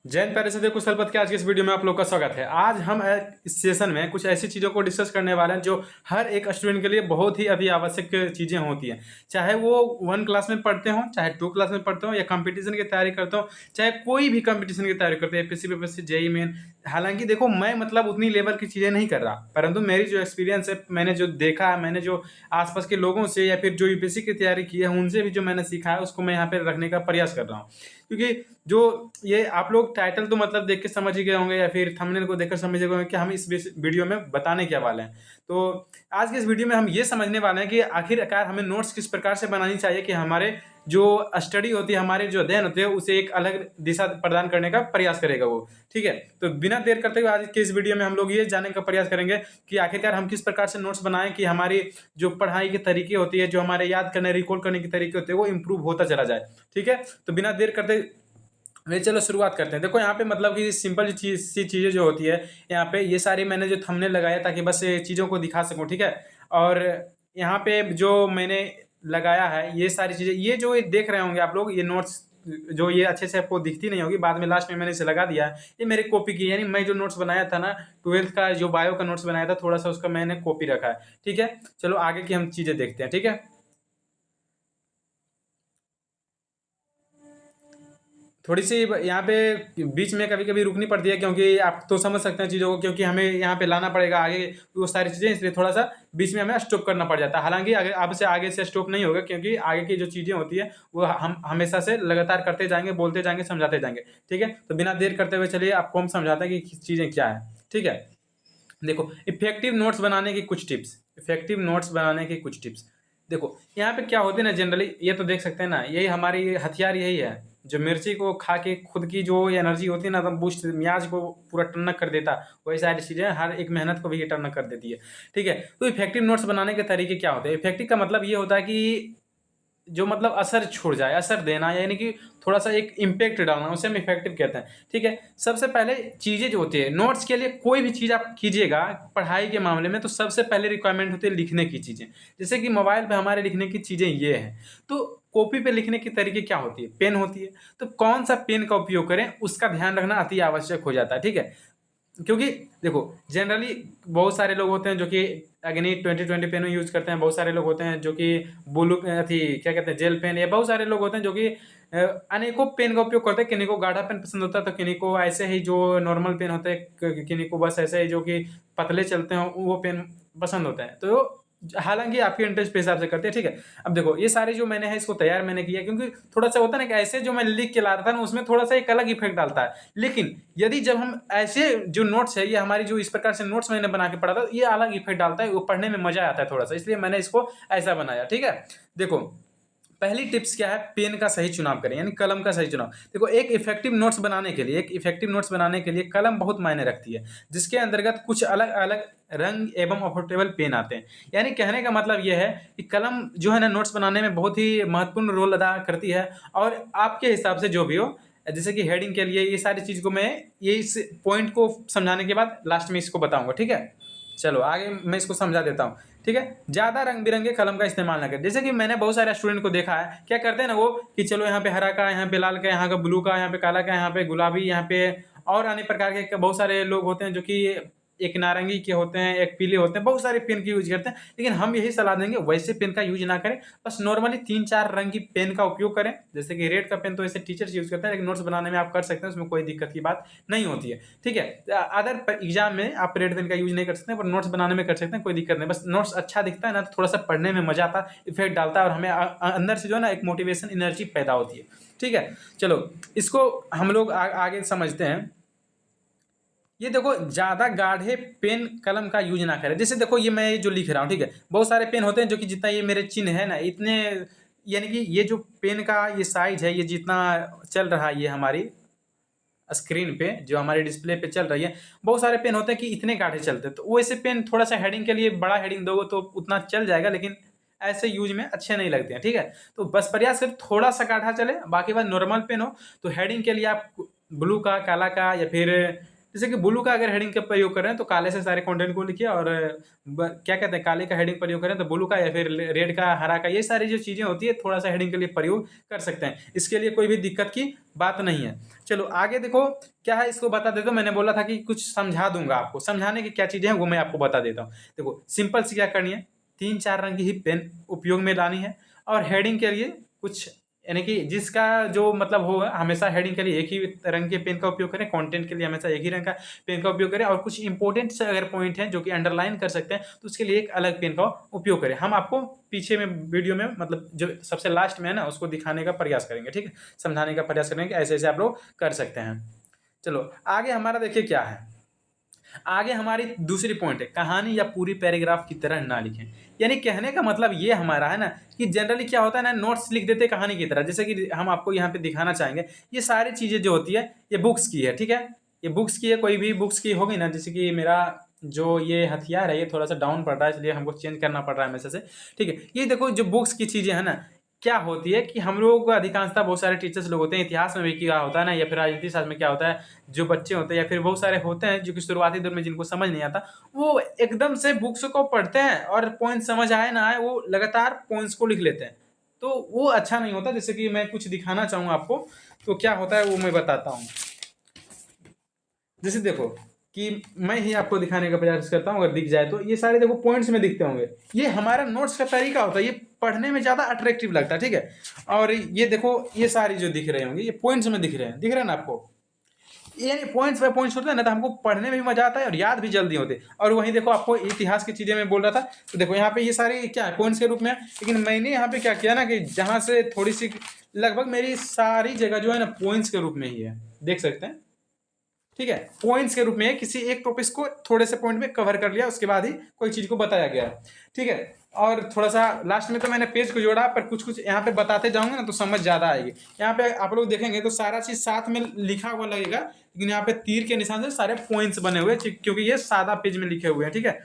जैन पैरे से कुशल पथ के आज की इस वीडियो में आप लोग का स्वागत है। आज हम इस सेशन में कुछ ऐसी चीज़ों को डिस्कस करने वाले हैं जो हर एक स्टूडेंट के लिए बहुत ही अति आवश्यक चीज़ें होती हैं। चाहे वो 1 क्लास में पढ़ते हों, चाहे 2 क्लास में पढ़ते हों, या कंपटीशन की तैयारी करते हो, चाहे कोई भी कंपटीशन की तैयारी करते हैं, एपीएससी बीपीएससी जेईई मेन। हालांकि देखो, मैं मतलब उतनी लेवल की चीज़ें नहीं कर रहा, परंतु मेरी जो एक्सपीरियंस है, मैंने जो देखा है, मैंने जो आसपास के लोगों से या फिर जो यूपीएससी की तैयारी की है उनसे भी जो मैंने सीखा है उसको मैं यहाँ पे रखने का प्रयास कर रहा हूँ। क्योंकि जो ये आप लोग टाइटल तो मतलब देख के समझ ही गए होंगे या फिर थंबनेल को देखकर समझ गए होंगे कि हम इस वीडियो में बताने क्या वाले हैं। तो आज के इस वीडियो में हम ये समझने वाले हैं कि आखिरकार हमें नोट्स किस प्रकार से बनानी चाहिए कि हमारे जो स्टडी होती है, हमारे जो अध्ययन होते हैं, उसे एक अलग दिशा प्रदान करने का प्रयास करेगा वो। ठीक है, तो बिना देर करते हुए आज के इस वीडियो में हम लोग ये जानने का प्रयास करेंगे कि आखिरकार हम किस प्रकार से नोट्स बनाएं कि हमारी जो पढ़ाई के तरीके होती है, जो हमारे याद करने रिकॉल करने के तरीके होते हैं, वो इम्प्रूव होता चला जाए। ठीक है, तो बिना देर करते वे चलो शुरुआत करते हैं। देखो यहाँ पे मतलब कि सिंपल सी चीज़ें जो होती है, यहाँ पे ये सारी मैंने जो थंबनेल लगाया ताकि बस ये चीज़ों को दिखा सकूँ। ठीक है, और यहाँ पे जो मैंने लगाया है ये सारी चीज़ें, ये जो ये देख रहे होंगे आप लोग, ये नोट्स जो ये अच्छे से आपको दिखती नहीं होगी, बाद में लास्ट में मैंने इसे लगा दिया है। ये मेरी कॉपी की, यानी मैं जो नोट्स बनाया था ना, 12th का जो बायो का नोट्स बनाया था, थोड़ा सा उसका मैंने कॉपी रखा है। ठीक है, चलो आगे की हम चीज़ें देखते हैं। ठीक है, थोड़ी सी यहाँ पे बीच में कभी कभी रुकनी पड़ती है, क्योंकि आप तो समझ सकते हैं चीज़ों को, क्योंकि हमें यहाँ पे लाना पड़ेगा आगे वो सारी चीज़ें, इसलिए थोड़ा सा बीच में हमें स्टॉप करना पड़ जाता है। हालांकि अब से आगे से स्टॉप नहीं होगा, क्योंकि आगे की जो चीज़ें होती है वो हम हमेशा से लगातार करते जाएंगे, बोलते जाएंगे, समझाते जाएंगे। ठीक है, तो बिना देर करते हुए चलिए आपको हम समझाते हैं कि चीज़ें क्या है। ठीक है, देखो इफेक्टिव नोट्स बनाने की कुछ टिप्स। इफेक्टिव नोट्स बनाने की कुछ टिप्स, देखो यहाँ पे क्या होते हैं ना, जनरली ये तो देख सकते हैं ना, यही हमारी हथियार यही है जो मिर्ची को खा के खुद की जो एनर्जी होती है ना, एकदम बूस्ट, मियाज को पूरा टन्नक कर देता। वही सारी चीज़ें हर एक मेहनत को भी ये टन्नक कर देती है। ठीक है, तो इफेक्टिव नोट्स बनाने के तरीके क्या होते हैं? इफेक्टिव का मतलब ये होता है कि जो मतलब असर छोड़ जाए, असर देना, यानी कि थोड़ा सा एक इम्पैक्ट डालना, उसे हम इफेक्टिव कहते हैं। ठीक है, सबसे पहले चीज़ें जो होती है नोट्स के लिए, कोई भी चीज़ आप कीजिएगा पढ़ाई के मामले में, तो सबसे पहले रिक्वायरमेंट होती है लिखने की चीज़ें। जैसे कि मोबाइल पे हमारे लिखने की चीज़ें ये हैं, तो कॉपी पे लिखने की तरीके क्या होती है? पेन होती है, तो कौन सा पेन का उपयोग करें उसका ध्यान रखना अति आवश्यक हो जाता है। ठीक है, क्योंकि देखो जनरली बहुत सारे लोग होते हैं जो कि अग्नि 2020 पेन यूज करते हैं, बहुत सारे लोग होते हैं जो कि ब्लू अथी क्या कहते हैं जेल पेन, या बहुत सारे लोग होते हैं जो कि अनेकों पेन का उपयोग करते हैं। किन्हीं को गाढ़ा पेन पसंद होता है, तो किन्हीं को ऐसे ही जो नॉर्मल पेन होते हैं, किन्हीं को बस ऐसे ही जो कि पतले चलते हैं वो पेन पसंद होता है। तो हालांकि आपके इंटरेस्ट के हिसाब से करते हैं। ठीक है, अब देखो ये सारे जो मैंने है इसको तैयार मैंने किया, क्योंकि थोड़ा सा होता है ना कि ऐसे जो मैं लिख के ला रहा था ना, उसमें थोड़ा सा एक अलग इफेक्ट डालता है। लेकिन यदि जब हम ऐसे जो नोट्स है, ये हमारी जो इस प्रकार से नोट्स मैंने बना के पढ़ा था, ये अलग इफेक्ट डालता है, वो पढ़ने में मजा आता है थोड़ा सा, इसलिए मैंने इसको ऐसा बनाया। ठीक है, देखो पहली टिप्स क्या है? पेन का सही चुनाव करें, यानी कलम का सही चुनाव। देखो एक इफेक्टिव नोट्स बनाने के लिए, एक इफेक्टिव नोट्स बनाने के लिए कलम बहुत मायने रखती है, जिसके अंतर्गत कुछ अलग अलग रंग एवं अफोर्डेबल पेन आते हैं। यानी कहने का मतलब यह है कि कलम जो है ना, नोट्स बनाने में बहुत ही महत्वपूर्ण रोल अदा करती है। और आपके हिसाब से जो भी हो, जैसे कि हेडिंग के लिए ये सारी चीज़ को मैं ये इस पॉइंट को समझाने के बाद लास्ट में इसको बताऊंगा। ठीक है, चलो आगे मैं इसको समझा देता हूँ। ठीक है, ज़्यादा रंग बिरंगे कलम का इस्तेमाल ना करें। जैसे कि मैंने बहुत सारे स्टूडेंट को देखा है, क्या करते हैं ना वो, कि चलो यहाँ पे हरा का, यहाँ पे लाल का, यहाँ का ब्लू का, यहाँ पे काला का, यहाँ पे गुलाबी, यहाँ पे और अन्य प्रकार के बहुत सारे लोग होते हैं जो कि एक नारंगी के होते हैं, एक पीले होते हैं, बहुत सारे पेन की यूज करते हैं। लेकिन हम यही सलाह देंगे वैसे पेन का यूज ना करें, बस नॉर्मली 3-4 रंग की पेन का उपयोग करें। जैसे कि रेड का पेन तो ऐसे टीचर्स यूज करते हैं, लेकिन नोट्स बनाने में आप कर सकते हैं, उसमें कोई दिक्कत की बात नहीं होती है। ठीक है, अदर एग्जाम में आप रेड पेन का यूज नहीं कर सकते, पर नोट्स बनाने में कर सकते हैं, कोई दिक्कत नहीं। बस नोट्स अच्छा दिखता है ना, तो थोड़ा सा पढ़ने में मजा आता है, इफेक्ट डालता है, और हमें अंदर से जो है ना एक मोटिवेशन एनर्जी पैदा होती है। ठीक है, चलो इसको हम लोग आगे समझते हैं। ये देखो ज़्यादा गाढ़े पेन कलम का यूज ना करें। जैसे देखो ये मैं जो लिख रहा हूँ, ठीक है, बहुत सारे पेन होते हैं जो कि जितना ये मेरे चिन्ह है ना, इतने, यानी कि ये जो पेन का ये साइज है, ये जितना चल रहा है, ये हमारी स्क्रीन पे जो हमारे डिस्प्ले पे चल रही है, बहुत सारे पेन होते हैं कि इतने गाढ़े चलते हैं। तो वैसे पेन थोड़ा सा हेडिंग के लिए बड़ा हेडिंग दोगे तो उतना चल जाएगा, लेकिन ऐसे यूज में अच्छे नहीं लगते हैं। ठीक है, तो बस प्रयास करें थोड़ा सा गाढ़ा चले, बाकी बात नॉर्मल पेन हो। तो हेडिंग के लिए आप ब्लू का, काला का, या फिर जैसे कि ब्लू का अगर हेडिंग का प्रयोग कर रहे हैं तो काले से सारे कंटेंट को लिखिए, और क्या कहते हैं, काले का हेडिंग प्रयोग करें तो ब्लू का, या फिर रेड का, हरा का, ये सारी जो चीज़ें होती है थोड़ा सा हेडिंग के लिए प्रयोग कर सकते हैं। इसके लिए कोई भी दिक्कत की बात नहीं है। चलो आगे देखो क्या है, इसको बता देता हूँ। मैंने बोला था कि कुछ समझा दूंगा आपको, समझाने की क्या चीज़ें हैं वो मैं आपको बता देता हूँ। देखो सिंपल सी क्या करनी है, 3-4 रंग की ही पेन उपयोग में लानी है, और हेडिंग के लिए कुछ, यानी कि जिसका जो मतलब होगा, हमेशा हेडिंग के लिए एक ही रंग के पेन का उपयोग करें, कंटेंट के लिए हमेशा एक ही रंग का पेन का उपयोग करें, और कुछ इंपॉर्टेंट से अगर पॉइंट हैं जो कि अंडरलाइन कर सकते हैं तो उसके लिए एक अलग पेन का उपयोग करें। हम आपको पीछे में वीडियो में, मतलब जो सबसे लास्ट में है ना, उसको दिखाने का प्रयास करेंगे, ठीक है, समझाने का प्रयास करेंगे, ऐसे ऐसे आप लोग कर सकते हैं। चलो आगे हमारा देखिए क्या है, आगे हमारी दूसरी पॉइंट है, कहानी या पूरी पैराग्राफ की तरह ना लिखें। यानी कहने का मतलब ये हमारा है ना कि जनरली क्या होता है ना, नोट्स लिख देते हैं कहानी की तरह। जैसे कि हम आपको यहाँ पे दिखाना चाहेंगे, ये सारी चीज़ें जो होती है ये बुक्स की है, ठीक है, ये बुक्स की है, कोई भी बुक्स की होगी ना। जैसे कि मेरा जो ये हथियार है ये थोड़ा सा डाउन पड़ रहा है, इसलिए हमको चेंज करना पड़ रहा है हमेशा से, ठीक है। ये देखो जो बुक्स की चीज़ें हैं ना, क्या होती है कि हम लोगों को अधिकांशतः बहुत सारे टीचर्स लोग होते हैं, इतिहास में भी क्या होता है ना, या फिर राजनीति शास्त्र में क्या होता है, जो बच्चे होते हैं या फिर बहुत सारे होते हैं जो कि शुरुआती दौर में जिनको समझ नहीं आता, वो एकदम से बुक्स को पढ़ते हैं और पॉइंट समझ आए ना आए वो लगातार पॉइंट्स को लिख लेते हैं, तो वो अच्छा नहीं होता। जैसे कि मैं कुछ दिखाना चाहूँगा आपको, तो क्या होता है वो मैं बताता हूँ। जैसे देखो कि मैं ही आपको दिखाने का प्रयास करता हूँ, अगर दिख जाए तो ये सारे देखो पॉइंट्स में दिखते होंगे, ये हमारा नोट्स का तरीका होता है, ये पढ़ने में ज़्यादा अट्रैक्टिव लगता है, ठीक है। और ये देखो ये सारी जो दिख रहे होंगे ये पॉइंट्स में दिख रहे हैं, दिख रहे हैं ना आपको, यानी पॉइंट्स बाय पॉइंट्स होते हैं ना, तो हमको पढ़ने में भी मजा आता है और याद भी जल्दी होते हैं। और वहीं देखो आपको इतिहास की चीज़ें मैं बोल रहा था, तो देखो यहाँ पे ये सारी क्या है, पॉइंट्स के रूप में है, लेकिन मैंने यहाँ पे क्या किया ना कि जहाँ से थोड़ी सी, लगभग मेरी सारी जगह जो है ना पॉइंट्स के रूप में ही है, देख सकते हैं, ठीक है, पॉइंट्स के रूप में किसी एक टॉपिक को थोड़े से पॉइंट में कवर कर लिया, उसके बाद ही कोई चीज़ को बताया गया है, ठीक है। और थोड़ा सा लास्ट में तो मैंने पेज को जोड़ा, पर कुछ कुछ यहाँ पे बताते जाऊंगा ना तो समझ ज़्यादा आएगी। यहाँ पे आप लोग देखेंगे तो सारा चीज़ साथ में लिखा हुआ लगेगा, लेकिन यहाँ पे तीर के निशान से सारे पॉइंट्स बने हुए हैं, क्योंकि ये सादा पेज में लिखे हुए हैं, ठीक है,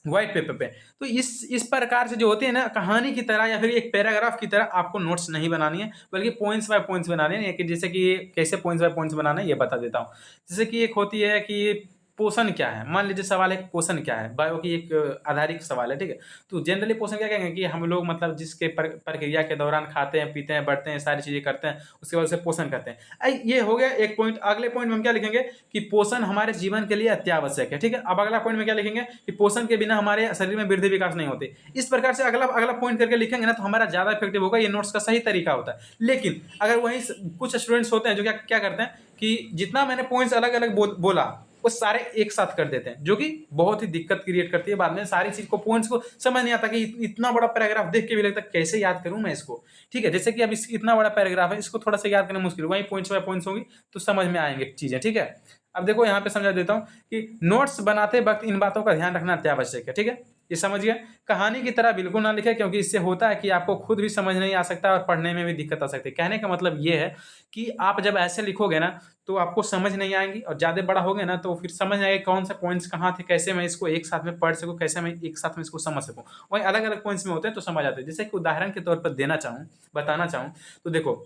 व्हाइट पेपर पे। तो इस प्रकार से जो होते हैं ना, कहानी की तरह या फिर एक पैराग्राफ की तरह आपको नोट्स नहीं बनानी है, बल्कि पॉइंट्स बाय पॉइंट्स बनाने हैं। कि जैसे कि कैसे पॉइंट्स बाय पॉइंट्स बनाना है ये बता देता हूँ। जैसे कि एक होती है कि पोषण क्या है, मान लीजिए सवाल है पोषण क्या है, बायो की एक आधारित सवाल है, ठीक है। तो जनरली पोषण क्या कहेंगे कि हम लोग मतलब जिसके प्रक्रिया के दौरान खाते हैं, पीते हैं, बढ़ते हैं, सारी चीज़ें करते हैं, उसके बाद उसे पोषण कहते हैं। ये हो गया एक पॉइंट। अगले पॉइंट में हम क्या लिखेंगे कि पोषण हमारे जीवन के लिए अत्यावश्यक है, ठीक है। अब अगला पॉइंट में क्या लिखेंगे कि पोषण के बिना हमारे शरीर में वृद्धि विकास नहीं होते। इस प्रकार से अगला अगला पॉइंट करके लिखेंगे ना तो हमारा ज़्यादा इफेक्टिव होगा, ये नोट्स का सही तरीका होता है। लेकिन अगर वहीं कुछ स्टूडेंट्स होते हैं जो क्या क्या करते हैं कि जितना मैंने पॉइंट्स अलग अलग बोला वो सारे एक साथ कर देते हैं, जो कि बहुत ही दिक्कत क्रिएट करती है। बाद में सारी चीज को पॉइंट्स को समझ नहीं आता कि इतना बड़ा पैराग्राफ देख के भी लगता है कैसे याद करूं मैं इसको, ठीक है। जैसे कि अब इतना बड़ा पैराग्राफ है, इसको थोड़ा सा याद करना मुश्किल, वहीं पॉइंट्स बाय पॉइंट्स होंगी तो समझ में आएंगे चीजें, ठीक है। अब देखो यहाँ पे समझा देता हूँ कि नोट्स बनाते वक्त इन बातों का ध्यान रखना अत्यावश्यक है, ठीक है। ये समझ गया। कहानी की तरह बिल्कुल ना लिखे, क्योंकि इससे होता है कि आपको खुद भी समझ नहीं आ सकता और पढ़ने में भी दिक्कत आ सकती है। कहने का मतलब ये है कि आप जब ऐसे लिखोगे ना तो आपको समझ नहीं आएंगी, और ज़्यादा बड़ा हो गया ना तो फिर समझ आएगा कौन से पॉइंट्स कहाँ थे, कैसे मैं इसको एक साथ में पढ़ सकूँ, कैसे मैं एक साथ में इसको समझ सकूँ। वहीं अलग अलग पॉइंट्स में होते हैं तो समझ आते हैं। जैसे कि उदाहरण के तौर पर बताना चाहूँ तो देखो,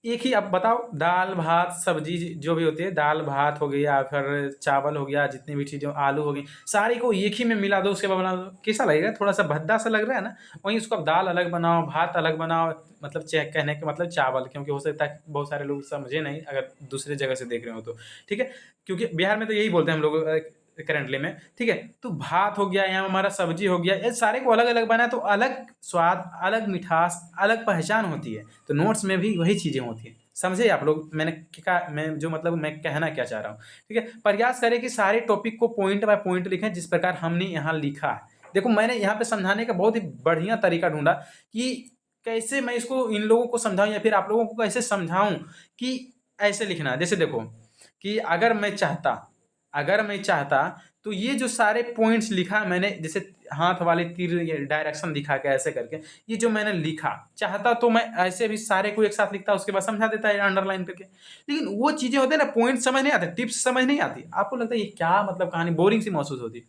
एक ही आप बताओ, दाल भात सब्जी जो भी होती है, दाल भात हो गया, फिर चावल हो गया, जितनी भी चीज़ें, आलू हो गई, सारी को एक ही में मिला दो, उसके बाद बना दो, कैसा लगेगा? थोड़ा सा भद्दा सा लग रहा है ना। वहीं उसको आप दाल अलग बनाओ, भात अलग बनाओ, मतलब कहने का मतलब चावल, क्योंकि हो सकता है बहुत सारे लोग समझे नहीं अगर दूसरे जगह से देख रहे हो तो, ठीक है। क्योंकि बिहार में तो यही बोलते हैं हम लोग करेंटली में, ठीक है। तो भात हो गया, यहाँ हमारा सब्जी हो गया, ये सारे को अलग अलग बनाए तो अलग स्वाद, अलग मिठास, अलग पहचान होती है। तो नोट्स में भी वही चीज़ें होती हैं, समझे आप लोग मैंने क्या, मैं जो मतलब मैं कहना क्या चाह रहा हूँ, ठीक है। प्रयास करें कि सारे टॉपिक को पॉइंट बाय पॉइंट लिखें जिस प्रकार हमने यहाँ लिखा है। देखो मैंने यहाँ पे समझाने का बहुत ही बढ़िया तरीका ढूंढा कि कैसे मैं इसको इन लोगों को समझाऊं, या फिर आप लोगों को कैसे समझाऊं कि ऐसे लिखना है। जैसे देखो कि अगर मैं चाहता तो ये जो सारे पॉइंट्स लिखा मैंने, जैसे हाथ वाले तीर डायरेक्शन दिखा के ऐसे करके, ये जो मैंने लिखा, चाहता तो मैं ऐसे भी सारे को एक साथ लिखता, उसके बाद समझा देता है अंडरलाइन करके। लेकिन वो चीजें होती है ना, पॉइंट समझ नहीं आते, टिप्स समझ नहीं आती, आपको लगता है ये क्या मतलब कहानी बोरिंग सी महसूस होती।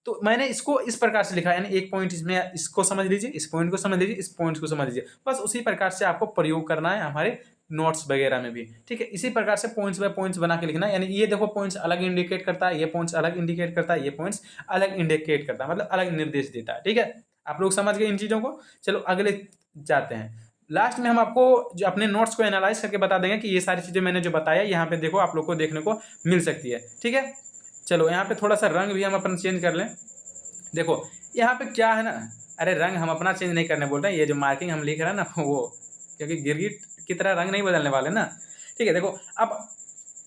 तो मैंने इसको इस प्रकार से लिखा, यानी एक पॉइंट इसमें, इसको समझ लीजिए, इस पॉइंट को समझ लीजिए, इस पॉइंट को समझ लीजिए, बस उसी प्रकार से आपको प्रयोग करना है हमारे नोट्स वगैरह में भी, ठीक है। इसी प्रकार से पॉइंट्स बाय पॉइंट्स बना के लिखना, यानी ये देखो पॉइंट्स अलग इंडिकेट करता है, ये पॉइंट्स अलग इंडिकेट करता है, ये पॉइंट्स अलग इंडिकेट करता है, मतलब अलग निर्देश देता है, ठीक है। आप लोग समझ गए इन चीज़ों को। चलो अगले जाते हैं। लास्ट में हम आपको जो अपने नोट्स को एनालाइज करके बता देंगे कि ये सारी चीज़ें मैंने जो बताया यहाँ पे देखो आप लोग को देखने को मिल सकती है, ठीक है। चलो यहाँ पे थोड़ा सा रंग भी हम अपन चेंज कर लें। देखो यहाँ पे क्या है ना, अरे रंग हम अपना चेंज नहीं करने बोल रहे हैं, ये जो मार्किंग हम लिख रहे हैं ना वो, क्योंकि गिरगिट की तरह रंग नहीं बदलने वाले ना, ठीक है। देखो अब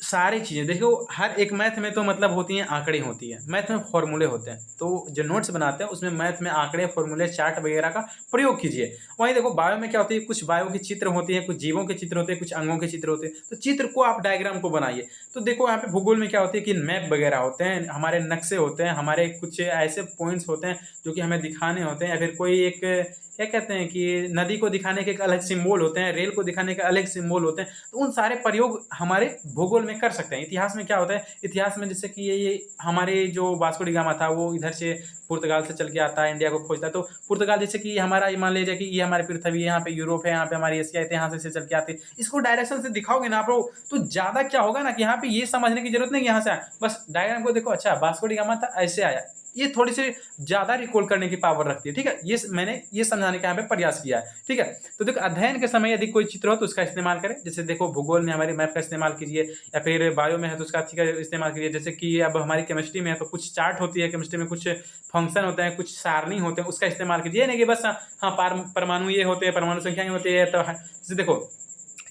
सारी चीज़ें देखो, हर एक मैथ में तो मतलब होती हैं आंकड़े होती है, मैथ में फॉर्मूले होते हैं, तो जो नोट्स बनाते हैं उसमें मैथ में आंकड़े फॉर्मूले चार्ट वगैरह का प्रयोग कीजिए। वहीं देखो बायो में क्या होती है, कुछ बायो के चित्र होती हैं, कुछ जीवों के चित्र होते हैं, कुछ अंगों के चित्र होते हैं, तो चित्र को आप डायग्राम को बनाइए। तो देखो यहाँ पे भूगोल में क्या होती है कि मैप वगैरह होते हैं, हमारे नक्शे होते हैं, हमारे कुछ ऐसे पॉइंट्स होते हैं जो कि हमें दिखाने होते हैं, या फिर कोई एक क्या कहते हैं कि नदी को दिखाने के एक अलग सिंबल होते हैं, रेल को दिखाने के अलग सिंबल होते हैं, तो उन सारे प्रयोग हमारे भूगोल में कर सकते हैं। इतिहास में क्या होता है, इतिहास में जैसे कि ये हमारे जो वास्को डी गामा था वो इधर से पुर्तगाल से चल के आता है, इंडिया को खोजता है, तो पुर्तगाल जैसे कि हमारा मान लीजिए कि ये हमारी पृथ्वी है, यहाँ पे यूरोप है, यहाँ पे हमारी एशिया है, यहाँ से चल के आती है, इसको डायरेक्शन से दिखाओगे ना आप लोग तो ज़्यादा क्या होगा ना कि यहाँ पे ये समझने की जरूरत नहीं कि यहाँ से आया, बस डायग्राम को देखो, अच्छा वास्को डी गामा था ऐसे आया, ये थोड़ी सी ज़्यादा रिकॉल करने की पावर रखती है, ठीक है। ये मैंने ये समझाने का यहाँ पे प्रयास किया है, ठीक है। तो देखो अध्ययन के समय यदि कोई चित्र हो तो उसका इस्तेमाल करें, जैसे देखो भूगोल में हमारे मैप का इस्तेमाल कीजिए, या फिर बायो में है तो उसका का इस्तेमाल कीजिए, जैसे कि अब हमारी केमिस्ट्री में है तो कुछ चार्ट होती है, केमिस्ट्री में कुछ फंक्शन होते हैं, कुछ सारणी होते हैं, उसका इस्तेमाल कीजिए, नहीं कि बस हाँ परमाणु ये होते हैं, परमाणु संख्या होती है, तो जैसे देखो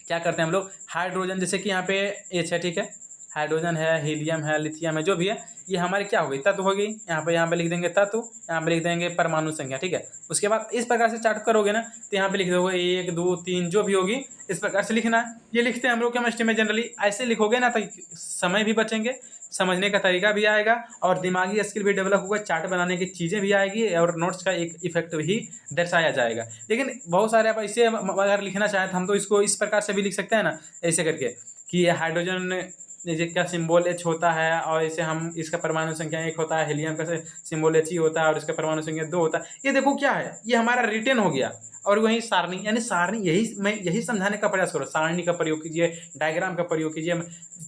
क्या करते हैं हम लोग, हाइड्रोजन जैसे कि यहाँ पे एच है, ठीक है, हाइड्रोजन है, हीलियम है, लिथियम है, जो भी है ये हमारे क्या हो गई, तत्व हो गई, यहाँ पे लिख देंगे तत्व, यहाँ पे लिख देंगे परमाणु संख्या, ठीक है। उसके बाद इस प्रकार से चार्ट करोगे ना तो यहाँ पे लिख दोगे 1 2 3 जो भी होगी, इस प्रकार से लिखना है। ये लिखते हैं हम लोग केमिस्ट्री में जनरली, ऐसे लिखोगे ना तो समय भी बचेंगे, समझने का तरीका भी आएगा, और दिमागी स्किल भी डेवलप होगा, चार्ट बनाने की चीज़ें भी आएगी, और नोट्स का एक इफेक्ट भी दर्शाया जाएगा। लेकिन बहुत सारे आप ऐसे अगर लिखना चाहें तो हम तो इसको इस प्रकार से भी लिख सकते हैं ना, ऐसे करके कि हाइड्रोजन जैसे का सिंबल एच होता है, और इसे हम इसका परमाणु संख्या 1 होता है, हीलियम का सिंबल एच ही होता है, और इसका परमाणु संख्या 2 होता है। ये देखो क्या है, ये हमारा रिटर्न हो गया। और वहीं सारणी, यानी सारणी यही समझाने का प्रयास करो, सारणी का प्रयोग कीजिए, डायग्राम का प्रयोग कीजिए,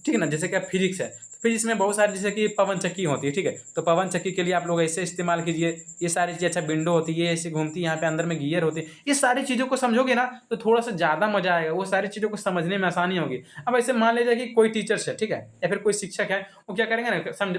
ठीक है ना। जैसे कि फिजिक्स है तो फिजिक्स में बहुत सारी जैसे कि पवन चक्की होती है, ठीक है, तो पवन चक्की के लिए आप लोग ऐसे इस्तेमाल कीजिए, ये सारी चीज़, अच्छा विंडो होती है, ये ऐसे घूमती है, यहाँ पे अंदर में गियर होती है, ये सारी चीज़ों को समझोगे ना तो थोड़ा सा ज़्यादा मजा आएगा, वो सारी चीज़ों को समझने में आसानी होगी। अब ऐसे मान लीजिए कि कोई टीचर्स है, ठीक है, या फिर कोई शिक्षक है, वो क्या करेंगे ना, समझ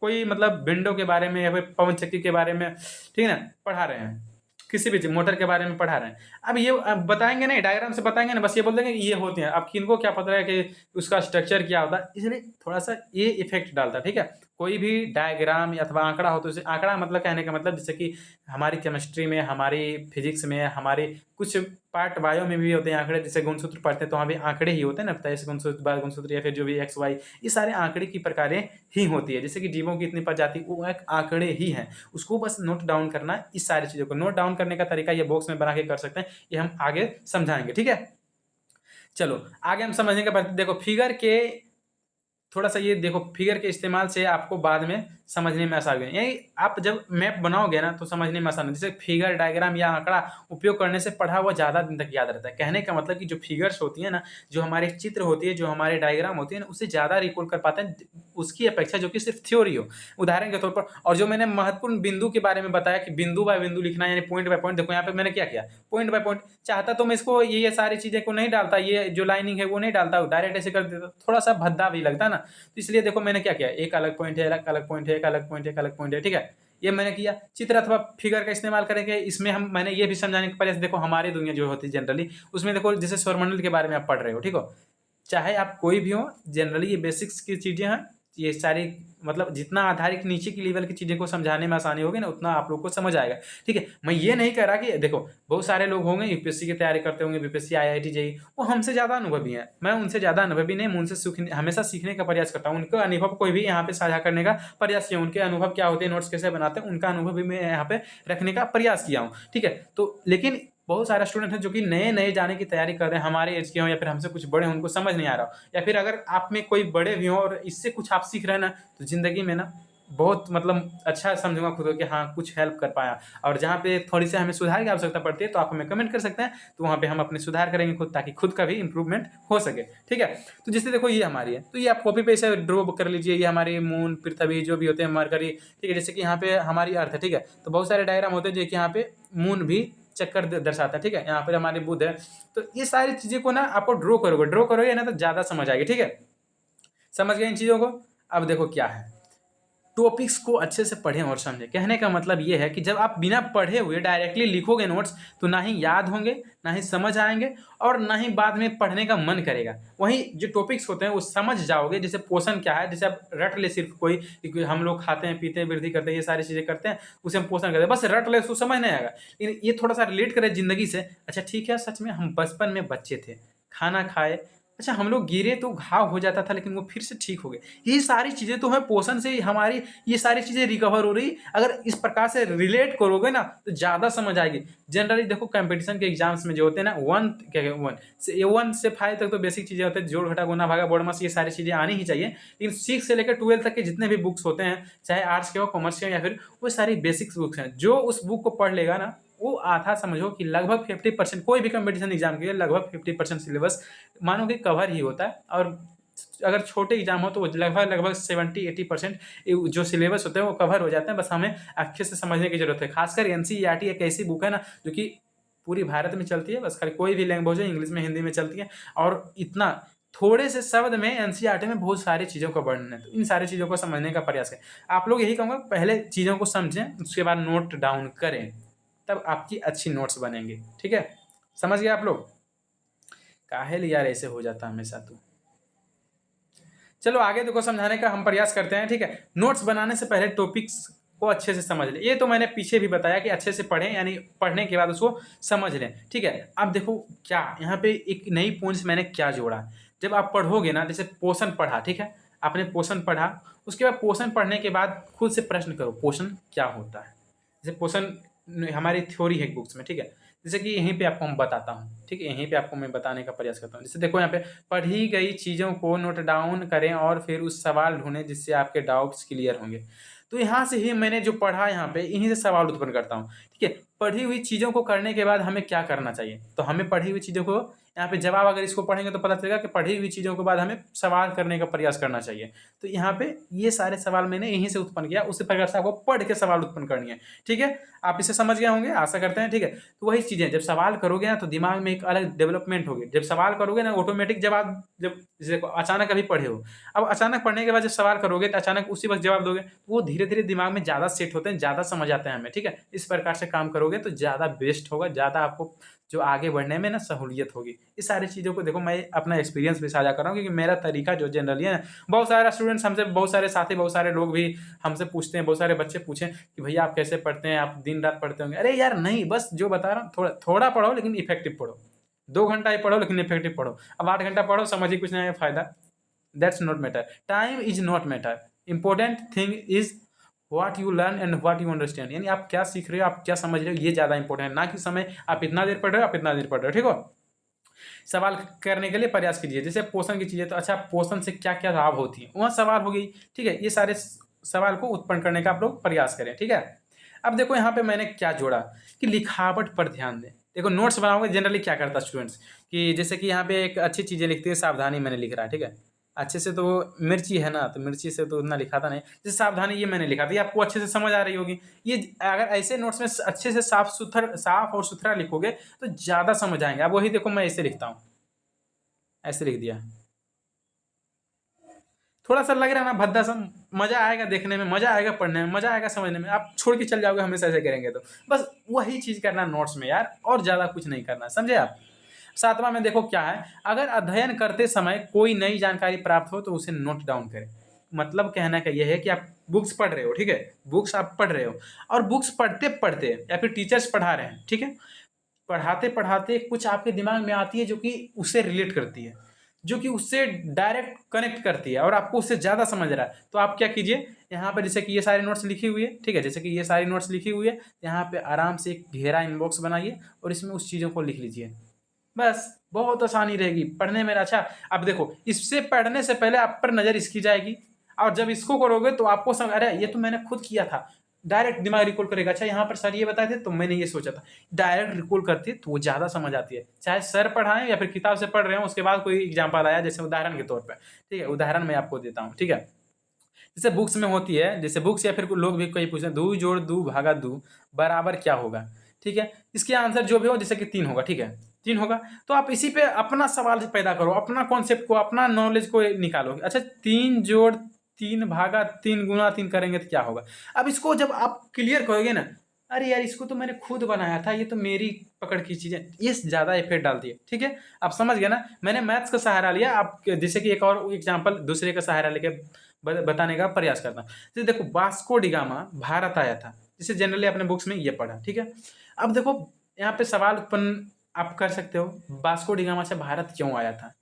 कोई मतलब विंडो के बारे में या फिर पवन चक्की के बारे में, ठीक है ना, पढ़ा रहे हैं, किसी भी मोटर के बारे में पढ़ा रहे हैं। अब ये बताएंगे नहीं, डायग्राम से बताएंगे ना, बस ये बोल देंगे कि ये होते हैं, अब किनको क्या पता है कि उसका स्ट्रक्चर क्या होता है, इसलिए थोड़ा सा ये इफेक्ट डालता है, ठीक है। कोई भी डायग्राम या अथवा आंकड़ा हो तो उसे आंकड़ा मतलब कहने का मतलब जैसे कि हमारी केमिस्ट्री में, हमारी फिजिक्स में, हमारे कुछ पार्ट बायो में भी होते हैं आंकड़े, जैसे गुणसूत्र पढ़ते हैं तो वहाँ भी आंकड़े ही होते हैं ना, तेईस गुणसूत्र, 12 गुणसूत्र, या फिर जो भी एक्स वाई, ये सारे आंकड़े की प्रकारें ही होती है। जैसे कि जीवों की इतनी प्रजाति, वो एक आंकड़े ही हैं, उसको बस नोट डाउन करना है। इस सारी चीज़ों को नोट डाउन करने का तरीका ये बॉक्स में बना के कर सकते हैं, ये हम आगे समझाएंगे, ठीक है। चलो आगे हम समझने के, देखो फिगर के थोड़ा सा ये देखो, फिगर के इस्तेमाल से आपको बाद में समझने में आसान है, यही आप जब मैप बनाओगे ना तो समझने में आसान है। जैसे फिगर, डायग्राम या आंकड़ा उपयोग करने से पढ़ा हुआ ज़्यादा दिन तक याद रहता है। कहने का मतलब कि जो फिगर्स होती है ना, जो हमारे चित्र होती है, जो हमारे डायग्राम होती है ना, उससे ज़्यादा रिकॉल कर पाते हैं उसकी अपेक्षा जो कि सिर्फ थ्योरी हो। उदाहरण के तौर पर, और जो मैंने महत्वपूर्ण बिंदु के बारे में बताया कि बिंदु बाय बिंदु लिखना, यानी पॉइंट बाय पॉइंट, देखो यहाँ पे मैंने क्या किया, पॉइंट बाय पॉइंट। चाहता तो मैं इसको ये सारी चीज़ें को नहीं डालता, ये जो लाइनिंग है वो नहीं डालता, डायरेक्ट ऐसे कर देता, थोड़ा सा भद्दा भी लगता ना, तो इसलिए देखो मैंने क्या किया, एक अलग पॉइंट है, अलग अलग पॉइंट है, एक अलग पॉइंट है, एक अलग पॉइंट है, ठीक है। ये मैंने किया। चित्र अथवा फिगर का इस्तेमाल करेंगे, इसमें मैंने ये भी समझाने के प्रयास, देखो हमारी दुनिया जो होती है जनरली, उसमें देखो जैसे सौरमंडल के बारे में आप पढ़ रहे हो, ठीक हो, चाहे आप कोई भी हो, जनरली ये बेसिक्स की चीज़ें हैं, ये सारी मतलब जितना आधारिक नीचे की लेवल की चीज़ें को समझाने में आसानी होगी ना, उतना आप लोग को समझ आएगा, ठीक है। मैं ये नहीं कह रहा कि देखो बहुत सारे लोग होंगे यूपीएससी की तैयारी करते होंगे, बीपीएससी, आईआईटी, जेईई, वो हमसे ज़्यादा अनुभवी हैं, मैं उनसे ज़्यादा अनुभवी नहीं, मैं उनसे हमेशा सीखने का प्रयास करता हूँ। उनका अनुभव कोई भी यहाँ पे साझा करने का प्रयास किया, उनके अनुभव क्या होते हैं, नोट्स कैसे बनाते हैं, उनका अनुभव भी मैं यहाँ पे रखने का प्रयास किया हूँ, ठीक है। तो लेकिन बहुत सारे स्टूडेंट हैं जो कि नए नए जाने की तैयारी कर रहे हैं, हमारे एज के हों या फिर हमसे कुछ बड़े हों, उनको समझ नहीं आ रहा हो, या फिर अगर आप में कोई बड़े भी हों और इससे कुछ आप सीख रहे हैं ना, तो ज़िंदगी में ना बहुत मतलब अच्छा समझूंगा खुद को कि हाँ कुछ हेल्प कर पाया। और जहाँ पे थोड़ी सी हमें सुधार की आवश्यकता पड़ती है तो आप हमें कमेंट कर सकते हैं, तो वहाँ पे हम अपने सुधार करेंगे खुद, ताकि खुद का भी इंप्रूवमेंट हो सके। ठीक है, तो जैसे देखो ये हमारी है, तो ये आप कॉपी पेस्ट ड्रॉ कर लीजिए, ये हमारी मून, पृथ्वी जो भी होते हैं, मरकरी। ठीक है, जैसे कि यहाँ पे हमारी अर्थ है। ठीक है, तो बहुत सारे डायग्राम होते हैं जो कि यहाँ पे मून भी चक्कर दर्शाता है। ठीक है, यहाँ पर हमारे बुध है। तो ये सारी चीज़ें को ना आपको ड्रॉ करोगे ना, तो ज़्यादा समझ आएगी। ठीक है, समझ गए इन चीज़ों को। अब देखो क्या है, टॉपिक्स को अच्छे से पढ़ें और समझें। कहने का मतलब ये है कि जब आप बिना पढ़े हुए डायरेक्टली लिखोगे नोट्स, तो ना ही याद होंगे, ना ही समझ आएंगे, और ना ही बाद में पढ़ने का मन करेगा। वहीं जो टॉपिक्स होते हैं वो समझ जाओगे। जैसे पोषण क्या है, जैसे आप रट ले सिर्फ कोई कि हम लोग खाते हैं, पीते हैं, वृद्धि करते हैं, ये सारी चीज़ें करते हैं, उसे हम पोषण करते हैं, बस रट ले, उसको समझ नहीं आएगा। लेकिन ये थोड़ा सा रिलेट करें जिंदगी से। अच्छा ठीक है, सच में हम बचपन में बच्चे थे, खाना खाए, अच्छा हम लोग गिरे तो घाव हो जाता था, लेकिन वो फिर से ठीक हो गए। ये सारी चीज़ें तो है पोषण से ही हमारी, ये सारी चीज़ें रिकवर हो रही। अगर इस प्रकार से रिलेट करोगे ना, तो ज़्यादा समझ आएगी। जनरली देखो कंपटीशन के एग्जाम्स में जो होते हैं ना, वन से 5 तक तो बेसिक चीज़ें होती है, जोड़ घटा गुना भागा बोर्डमास, ये सारी चीज़ें आनी ही चाहिए। लेकिन 6 से लेकर 12 तक के जितने भी बुक्स होते हैं, चाहे आर्ट्स के हो, कॉमर्स के हो, या फिर वो सारी बेसिक्स बुक्स हैं। जो उस बुक को पढ़ लेगा ना, वो आधा समझो कि लगभग 50%, कोई भी कंपटीशन एग्जाम के लिए लगभग 50% सिलेबस मानो कि कवर ही होता है। और अगर छोटे एग्जाम हो तो लगभग 70-80% जो सिलेबस होते हैं वो कवर हो जाते हैं। बस हमें अच्छे से समझने की जरूरत है। खासकर एनसीईआरटी एक ऐसी बुक है ना जो कि पूरी भारत में चलती है, बस खाली कोई भी लैंग्वेज है, इंग्लिश में, हिंदी में चलती है। और इतना थोड़े से शब्द में एनसीईआरटी में बहुत सारी चीज़ों का वर्णन है। तो इन सारी चीज़ों को समझने का प्रयास करें। आप लोग यही कहूँगा, पहले चीज़ों को समझें, उसके बाद नोट डाउन करें, तब आपकी अच्छी नोट्स बनेंगे। ठीक है, समझ गए आप लोग? काहे लिए यार ऐसे हो जाता हमेशा तो। चलो आगे देखो, समझाने का हम प्रयास करते हैं। ठीक है, नोट्स बनाने से पहले टॉपिक्स को अच्छे से समझ लें। ये तो मैंने पीछे भी बताया कि अच्छे से पढ़ें, यानी पढ़ने के बाद उसको समझ लें। ठीक है, अब देखो क्या यहाँ पे एक नई पॉइंट्स मैंने क्या जोड़ा। जब आप पढ़ोगे ना, जैसे पोषण पढ़ा, ठीक है, आपने पोषण पढ़ा, उसके बाद पोषण पढ़ने के बाद खुद से प्रश्न करो, पोषण क्या होता है। जैसे पोषण हमारी थ्योरी है बुक्स में। ठीक है, जैसे कि यहीं पे आपको मैं बताता हूँ। ठीक है, यहीं पे आपको मैं बताने का प्रयास करता हूँ। जैसे देखो यहाँ पे, पढ़ी गई चीज़ों को नोट डाउन करें और फिर उस सवाल ढूंढें जिससे आपके डाउट्स क्लियर होंगे। तो यहाँ से ही मैंने जो पढ़ा, यहाँ पे इन्हीं से सवाल उत्पन्न करता हूँ। ठीक है, पढ़ी हुई चीज़ों को करने के बाद हमें क्या करना चाहिए। तो हमें पढ़ी हुई चीज़ों को, यहाँ पे जवाब अगर इसको पढ़ेंगे तो पता चलेगा कि पढ़ी हुई चीज़ों के बाद हमें सवाल करने का प्रयास करना चाहिए। तो यहाँ पे ये सारे सवाल मैंने यहीं से उत्पन्न किया। उसी प्रकार से आपको पढ़ के सवाल उत्पन्न करनी है। ठीक है, आप इसे समझ गए होंगे, आशा करते हैं। ठीक है, तो वही चीज़ें, जब सवाल करोगे ना तो दिमाग में एक अलग डेवलपमेंट होगी। जब सवाल करोगे ना, ऑटोमेटिक जवाब, जब जैसे अचानक अभी पढ़े हो, अब अचानक पढ़ने के बाद जब सवाल करोगे तो अचानक उसी वक्त जवाब दोगे, तो वो धीरे धीरे दिमाग में ज़्यादा सेट होते हैं, ज़्यादा समझ आते हैं हमें। ठीक है, इस प्रकार से काम करोगे तो ज़्यादा बेस्ट होगा, ज़्यादा आपको जो आगे बढ़ने में ना सहूलियत होगी। इस सारी चीज़ों को देखो, मैं अपना एक्सपीरियंस भी साझा कर रहा हूँ, क्योंकि मेरा तरीका जो जनरली है, बहुत सारे स्टूडेंट्स हमसे, बहुत सारे साथी, बहुत सारे लोग भी हमसे पूछते हैं, बहुत सारे बच्चे पूछें कि भैया आप कैसे पढ़ते हैं, आप दिन रात पढ़ते होंगे। अरे यार नहीं, बस जो बता रहा हूँ, थोड़ा थोड़ा पढ़ो लेकिन इफेक्टिव पढ़ो। 2 घंटा ही पढ़ो लेकिन इफेक्टिव पढ़ो। अब 8 घंटा पढ़ो, समझ ही कुछ नहीं है, फायदा। That's not matter, time is not matter, important thing is what you learn and what you understand. यानी आप क्या सीख रहे हो, आप क्या समझ रहे हो, ये ज़्यादा इंपॉर्टेंट है, ना कि समय आप इतना देर पढ़ रहे हो, आप इतना देर पढ़ रहे हो। ठीक हो, सवाल करने के लिए प्रयास कीजिए। जैसे पोषण की चीज़ें, तो अच्छा पोषण से क्या क्या लाभ होती है, वहाँ सवाल हो गई। ठीक है, ये सारे सवाल को उत्पन्न करने का आप लोग प्रयास करें। ठीक है, अब देखो यहाँ पे मैंने क्या जोड़ा कि लिखावट पर ध्यान दें। देखो नोट्स बनाओगे, जनरली क्या करता है स्टूडेंट्स कि जैसे कि यहाँ पे एक अच्छी चीज़ें लिखती है, सावधानी मैंने लिख रहा है। ठीक है, अच्छे से तो मिर्ची है ना, तो मिर्ची से तो उतना लिखा था नहीं, जैसे सावधानी ये मैंने लिखा था, ये आपको अच्छे से समझ आ रही होगी। ये अगर ऐसे नोट्स में अच्छे से साफ और सुथरा लिखोगे तो ज़्यादा समझ आएंगे। अब वही देखो, मैं ऐसे लिखता हूँ, ऐसे लिख दिया, थोड़ा सा लग रहा है ना भद्दा सा, मजा आएगा देखने में, मजा आएगा पढ़ने में, मजा आएगा समझने में, आप छोड़ के चल जाओगे हमेशा ऐसे करेंगे तो। बस वही चीज़ करना नोट्स में यार, और ज़्यादा कुछ नहीं करना, समझे आप। 7वां में देखो क्या है, अगर अध्ययन करते समय कोई नई जानकारी प्राप्त हो तो उसे नोट डाउन करें। मतलब कहना का यह है कि आप बुक्स पढ़ रहे हो, ठीक है, बुक्स आप पढ़ रहे हो, और बुक्स पढ़ते पढ़ते या फिर टीचर्स पढ़ा रहे हैं, ठीक है, पढ़ाते पढ़ाते कुछ आपके दिमाग में आती है जो कि उससे रिलेट करती है, जो कि उससे डायरेक्ट कनेक्ट करती है, और आपको उससे ज़्यादा समझ रहा है, तो आप क्या कीजिए, यहाँ पर जैसे कि ये सारी नोट्स लिखी हुई है, ठीक है, जैसे कि ये सारी नोट्स लिखी हुई है, यहाँ पे आराम से एक घेरा इनबॉक्स बनाइए और इसमें उस चीज़ों को लिख लीजिए। बस बहुत आसानी रहेगी पढ़ने में। अच्छा अब देखो, इससे पढ़ने से पहले आप पर नज़र इसकी जाएगी, और जब इसको करोगे तो आपको समझ, अरे ये तो मैंने खुद किया था, डायरेक्ट दिमाग रिकॉल करेगा। अच्छा यहाँ पर सर ये बताए थे तो मैंने ये सोचा था, डायरेक्ट रिकॉल करती है तो वो ज़्यादा समझ आती है, चाहे सर पढ़ाएं या फिर किताब से पढ़ रहे हो, उसके बाद कोई एग्जाम्पल आया जैसे उदाहरण के तौर पर, ठीक है, उदाहरण मैं आपको देता हूँ, ठीक है। जैसे बुक्स में होती है, जैसे बुक्स या फिर लोग भी कई पूछते हैं 2 जोड़ 2 भागा 2 बराबर क्या होगा, ठीक है। इसके आंसर जो भी हो, जैसे कि 3 होगा, ठीक है, 3 होगा, तो आप इसी पे अपना सवाल पैदा करो, अपना कॉन्सेप्ट को, अपना नॉलेज को निकालो। अच्छा 3 जोड़ 3 भागा 3 गुना 3 करेंगे तो क्या होगा। अब इसको जब आप क्लियर करोगे ना, अरे यार इसको तो मैंने खुद बनाया था, ये तो मेरी पकड़ की चीज़ें, ये ज़्यादा इफेक्ट डालती है, ठीक है। आप समझ गए ना, मैंने मैथ्स का सहारा लिया, आप जैसे कि एक और एग्जाम्पल दूसरे का सहारा लेके बताने का प्रयास करता हूँ। जैसे देखो वास्को डी गामा भारत आया था, जिसे जनरली अपने बुक्स में ये पढ़ा, ठीक है। अब देखो यहाँ पे सवाल उत्पन्न आप कर सकते हो, वास्को डी गामा से भारत क्यों आया था,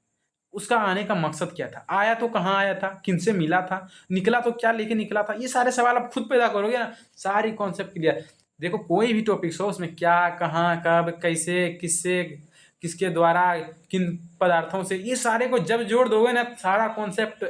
उसका आने का मकसद क्या था, आया तो कहाँ आया था, किनसे मिला था, निकला तो क्या लेके निकला था। ये सारे सवाल आप खुद पैदा करोगे ना, सारी कॉन्सेप्ट क्लियर। देखो कोई भी टॉपिक्स हो उसमें क्या, कहाँ, कब, कैसे, किससे, किसके द्वारा, किन पदार्थों से, ये सारे को जब जोड़ दोगे ना, सारा कॉन्सेप्ट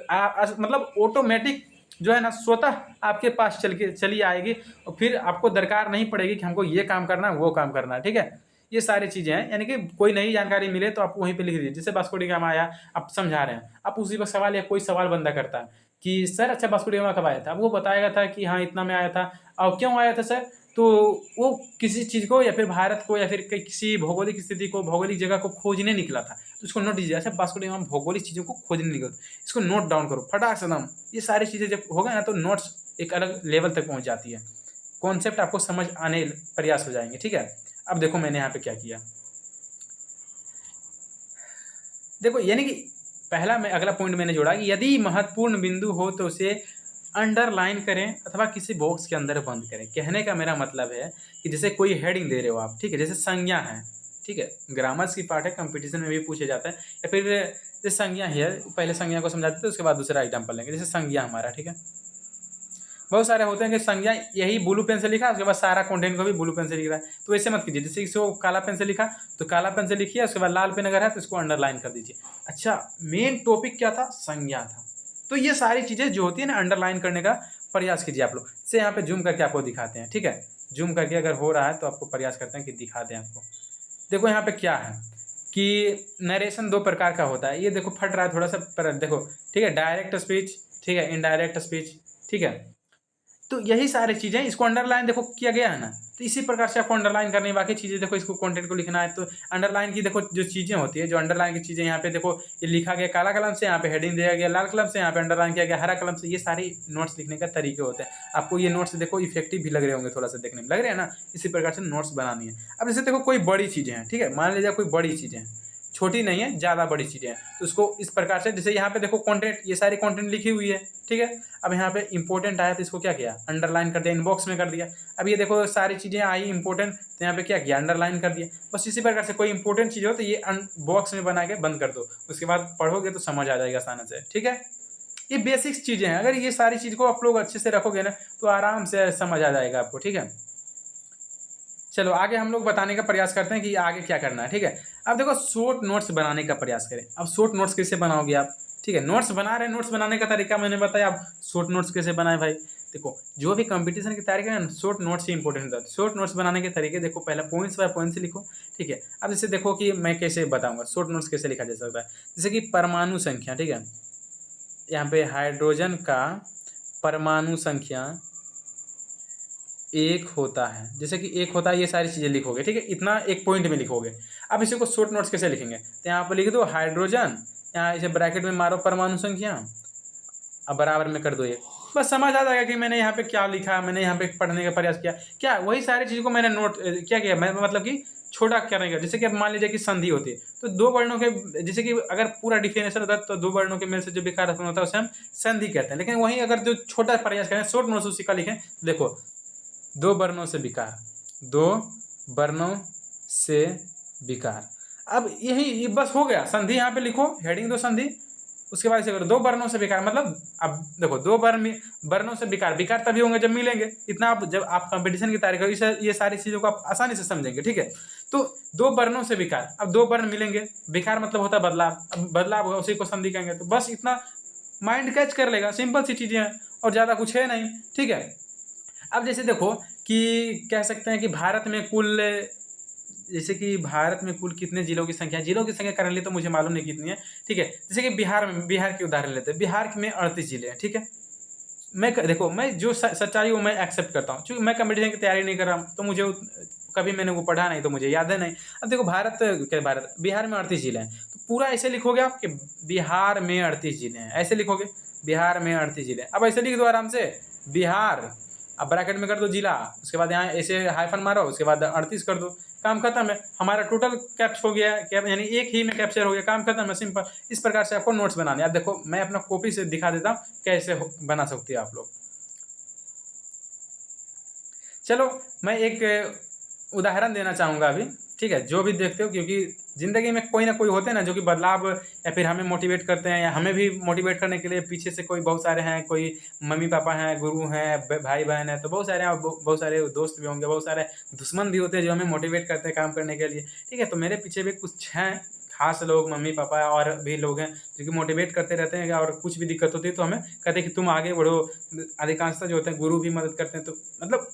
मतलब ऑटोमेटिक जो है ना स्वतः आपके पास चली आएगी, और फिर आपको दरकार नहीं पड़ेगी कि हमको ये काम करना है वो काम करना है, ठीक है। ये सारी चीज़ें हैं, यानी कि कोई नई जानकारी मिले तो आप वहीं पे लिख दीजिए। जैसे वास्को डी गामा आया, आप समझा रहे हैं, आप उसी पर सवाल या कोई सवाल बंदा करता है कि सर अच्छा वास्को डी गामा कब आया था, अब वो बताएगा था कि हाँ इतना में आया था, और क्यों आया था सर, तो वो किसी चीज़ को या फिर भारत को या फिर किसी भौगोलिक स्थिति को, भौगोलिक जगह को खोजने निकला था, तो उसको नोट दीजिए। अच्छा वास्को डी गामा भौगोलिक चीज़ों को खोजने निकला, इसको नोट डाउन करो फटाक से दम। ये सारी चीज़ें जब हो गए ना तो नोट्स एक अलग लेवल तक पहुँच जाती है, कॉन्सेप्ट आपको समझ आने प्रयास हो जाएंगे, ठीक है। अब देखो मैंने यहाँ पे क्या किया, देखो यानी कि पहला मैं अगला पॉइंट मैंने जोड़ा कि यदि महत्वपूर्ण बिंदु हो तो उसे अंडरलाइन करें अथवा किसी बॉक्स के अंदर बंद करें। कहने का मेरा मतलब है कि जैसे कोई हेडिंग दे रहे हो आप, ठीक है, जैसे संज्ञा है, ठीक है, ग्रामर्स की पार्ट है, कंपटीशन में भी पूछे जाता है, या फिर जैसे संज्ञा है, पहले संज्ञा को समझाते थे उसके बाद दूसरा एग्जाम्पल लेंगे। जैसे संज्ञा हमारा, ठीक है, बहुत सारे होते हैं कि संज्ञा यही ब्लू पेन से लिखा, उसके बाद सारा कंटेंट को भी ब्लू पेन से लिख रहा है, तो ऐसे मत कीजिए। जैसे इसको काला पेन से लिखा तो काला पेन से लिखिए, उसके बाद लाल पेन अगर है तो इसको अंडरलाइन कर दीजिए। अच्छा मेन टॉपिक क्या था, संज्ञा था, तो ये सारी चीज़ें जो होती है ना अंडरलाइन करने का प्रयास कीजिए आप लोग। जैसे यहाँ पे जूम करके आपको दिखाते हैं, ठीक है, जूम करके अगर हो रहा है तो आपको प्रयास करते हैं कि दिखा दें आपको। देखो यहाँ पे क्या है कि नरेशन 2 प्रकार का होता है, ये देखो फट रहा है थोड़ा सा, पर देखो ठीक है, डायरेक्ट स्पीच, ठीक है, इनडायरेक्ट स्पीच, ठीक है, तो यही सारी चीज़ें इसको अंडरलाइन देखो किया गया है ना, तो इसी प्रकार से आपको अंडरलाइन करनी है। बाकी चीज़ें देखो इसको कंटेंट को लिखना है तो अंडरलाइन की देखो जो चीज़ें होती है, जो अंडरलाइन की चीज़ें यहाँ पे देखो ये लिखा गया काला कलम से, यहाँ पे हेडिंग दिया गया लाल कलम से, यहाँ पे अंडरलाइन किया गया हरा कलम से, ये सारी नोट्स लिखने का तरीके होते हैं। आपको ये नोट्स देखो इफेक्टिव भी लग रहे होंगे, थोड़ा सा देखने में लग रहे हैं ना, इसी प्रकार से नोट्स बनानी है। अब जैसे देखो कोई बड़ी चीज़ें हैं, ठीक है, मान लीजिए कोई बड़ी चीज़ें हैं, छोटी नहीं है, ज़्यादा बड़ी चीज़ें हैं, तो उसको इस प्रकार से, जैसे यहाँ पे देखो कंटेंट, ये सारी कंटेंट लिखी हुई है, ठीक है। अब यहाँ पे इंपॉर्टेंट आया तो इसको क्या किया, अंडरलाइन कर दिया, इनबॉक्स में कर दिया। अब ये देखो सारी चीज़ें आई इंपॉर्टेंट, तो यहाँ पे क्या किया, अंडरलाइन कर दिया। बस इसी प्रकार से कोई इंपॉर्टेंट चीज़ हो तो ये बॉक्स में बना के बंद कर दो, उसके बाद पढ़ोगे तो समझ आ जाएगा आसानी से, ठीक है। ये बेसिक्स चीज़ें हैं, अगर ये सारी चीज़ को आप लोग अच्छे से रखोगे ना तो आराम से समझ आ जाएगा आपको, ठीक है। चलो आगे हम लोग बताने का प्रयास करते हैं कि आगे क्या करना है, ठीक है। अब देखो शॉर्ट नोट्स बनाने का प्रयास करें। अब शॉर्ट नोट्स कैसे बनाओगे आप, ठीक है, नोट्स बना रहे हैं, नोट्स बनाने का तरीका मैंने बताया, आप शॉर्ट नोट्स कैसे बनाए भाई। देखो जो भी कंपटीशन की तैयारी करें शॉर्ट नोट्स ही इंपॉर्टेंट होता है। शॉर्ट नोट्स बनाने के तरीके देखो, पहले पॉइंट्स बाय पॉइंट्स लिखो, ठीक है। अब जैसे देखो कि मैं कैसे बताऊँगा शॉर्ट नोट्स कैसे लिखा जा सकता है। जैसे कि परमाणु संख्या, ठीक है, यहाँ पे हाइड्रोजन का परमाणु संख्या 1 होता है, जैसे कि 1 होता है, ये सारी चीज़ें लिखोगे, ठीक है, इतना एक पॉइंट में लिखोगे। अब इसी को शॉर्ट नोट्स कैसे लिखेंगे, तो यहाँ पर लिख दो हाइड्रोजन, यहाँ इसे ब्रैकेट में मारो परमाणु संख्या, अब बराबर में कर दो 1, बस समझ आ जाएगा कि मैंने यहाँ पे क्या लिखा, मैंने यहाँ पे पढ़ने का प्रयास किया, क्या वही सारी चीज़ को मैंने नोट क्या किया, मैं मतलब कि छोटा करने का। जैसे कि अब मान लीजिए कि संधि होती है तो 2 वर्णों के, जैसे कि अगर पूरा डिफिनेशन होता है तो 2 वर्णों के मेल से जो विकार उत्पन्न होता है उसे हम संधि कहते हैं, लेकिन वहीं अगर जो छोटा प्रयास करें शॉर्ट नोट्स उसी का लिखें, देखो 2 वर्णों से विकार, 2 वर्णों से विकार। अब यही बस हो गया, संधि यहाँ पे लिखो, हेडिंग दो संधि, उसके बाद इसे करो 2 वर्णों से विकार, मतलब अब देखो 2 वर्णों से विकार, विकार तभी होंगे जब मिलेंगे। इतना आप जब आप कंपटीशन की तैयारी करो ये सारी चीज़ों को आप आसानी से समझेंगे, ठीक है। तो 2 वर्णों से विकार, अब 2 वर्ण मिलेंगे, विकार मतलब होता है बदलाव, अब बदलाव होगा उसी को संधि कहेंगे, तो बस इतना माइंड कैच कर लेगा, सिंपल सी चीज़ें हैं और ज़्यादा कुछ है नहीं, ठीक है। अब जैसे देखो कि कह सकते हैं कि भारत में कुल कितने जिलों की संख्या है, जिलों की संख्या करंटली तो मुझे मालूम नहीं कितनी है, ठीक है। जैसे कि बिहार की उदाहरण लेते हैं, बिहार में 38 जिले हैं, ठीक है। देखो मैं जो सच्चाई वो मैं एक्सेप्ट करता हूँ, क्योंकि मैं कंपटीशन की तैयारी नहीं कर रहा हूँ, तो मुझे कभी मैंने वो पढ़ा नहीं, तो मुझे याद है नहीं। अब देखो बिहार में 38 जिले हैं, तो पूरा ऐसे लिखोगे आप कि बिहार में 38 जिले हैं, ऐसे लिखोगे बिहार में 38 जिले। अब ऐसे लिख दो आराम से बिहार, अब ब्रैकेट में कर दो जिला, उसके बाद यहाँ ऐसे हाइफन मारो, उसके बाद 38 कर दो, काम खत्म है, हमारा टोटल कैप्च हो गया, कैप यानी एक ही में कैप्चर हो गया, काम खत्म है, सिंपल। इस प्रकार से आपको नोट्स बनाने। अब देखो मैं अपना कॉपी से दिखा देता हूँ कैसे बना सकते हैं आप लोग। चलो मैं एक उदाहरण देना चाहूँगा अभी, ठीक है, जो भी देखते हो, क्योंकि ज़िंदगी में कोई ना कोई होते हैं ना जो कि बदलाव या फिर हमें मोटिवेट करते हैं, या हमें भी मोटिवेट करने के लिए पीछे से कोई बहुत सारे हैं, कोई मम्मी पापा हैं, गुरु हैं, भाई बहन हैं, तो बहुत सारे हैं, बहुत सारे दोस्त भी होंगे, बहुत सारे दुश्मन भी होते हैं जो हमें मोटिवेट करते हैं काम करने के लिए, ठीक है। तो मेरे पीछे भी कुछ हैं खास लोग, मम्मी पापा और भी लोग हैं जो कि मोटिवेट करते रहते हैं, और कुछ भी दिक्कत होती है तो हमें कहते हैं कि तुम आगे बढ़ो। अधिकांशतः जो होते हैं गुरु भी मदद करते हैं, तो मतलब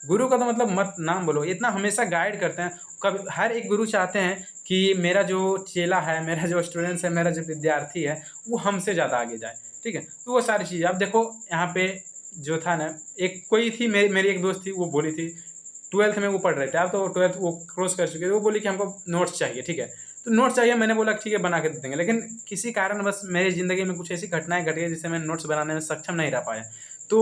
गुरु का तो मतलब मत नाम बोलो, इतना हमेशा गाइड करते हैं। कभी हर एक गुरु चाहते हैं कि मेरा जो चेला है, मेरा जो स्टूडेंट्स है, मेरा जो विद्यार्थी है, वो हमसे ज़्यादा आगे जाए, ठीक है। तो वो सारी चीज़ें, अब देखो यहाँ पे जो था ना, एक कोई थी मेरी एक दोस्त थी, वो बोली थी 12th में वो पढ़ रहे थे, अब तो 12th वो क्रॉस कर चुके थे, वो बोली कि हमको नोट्स चाहिए, ठीक है। तो नोट्स चाहिए, मैंने बोला ठीक है बना के दे देंगे, लेकिन किसी कारण बस मेरी ज़िंदगी में कुछ ऐसी घटनाएं घट गई जिससे मैं नोट्स बनाने में सक्षम नहीं रह पाया। तो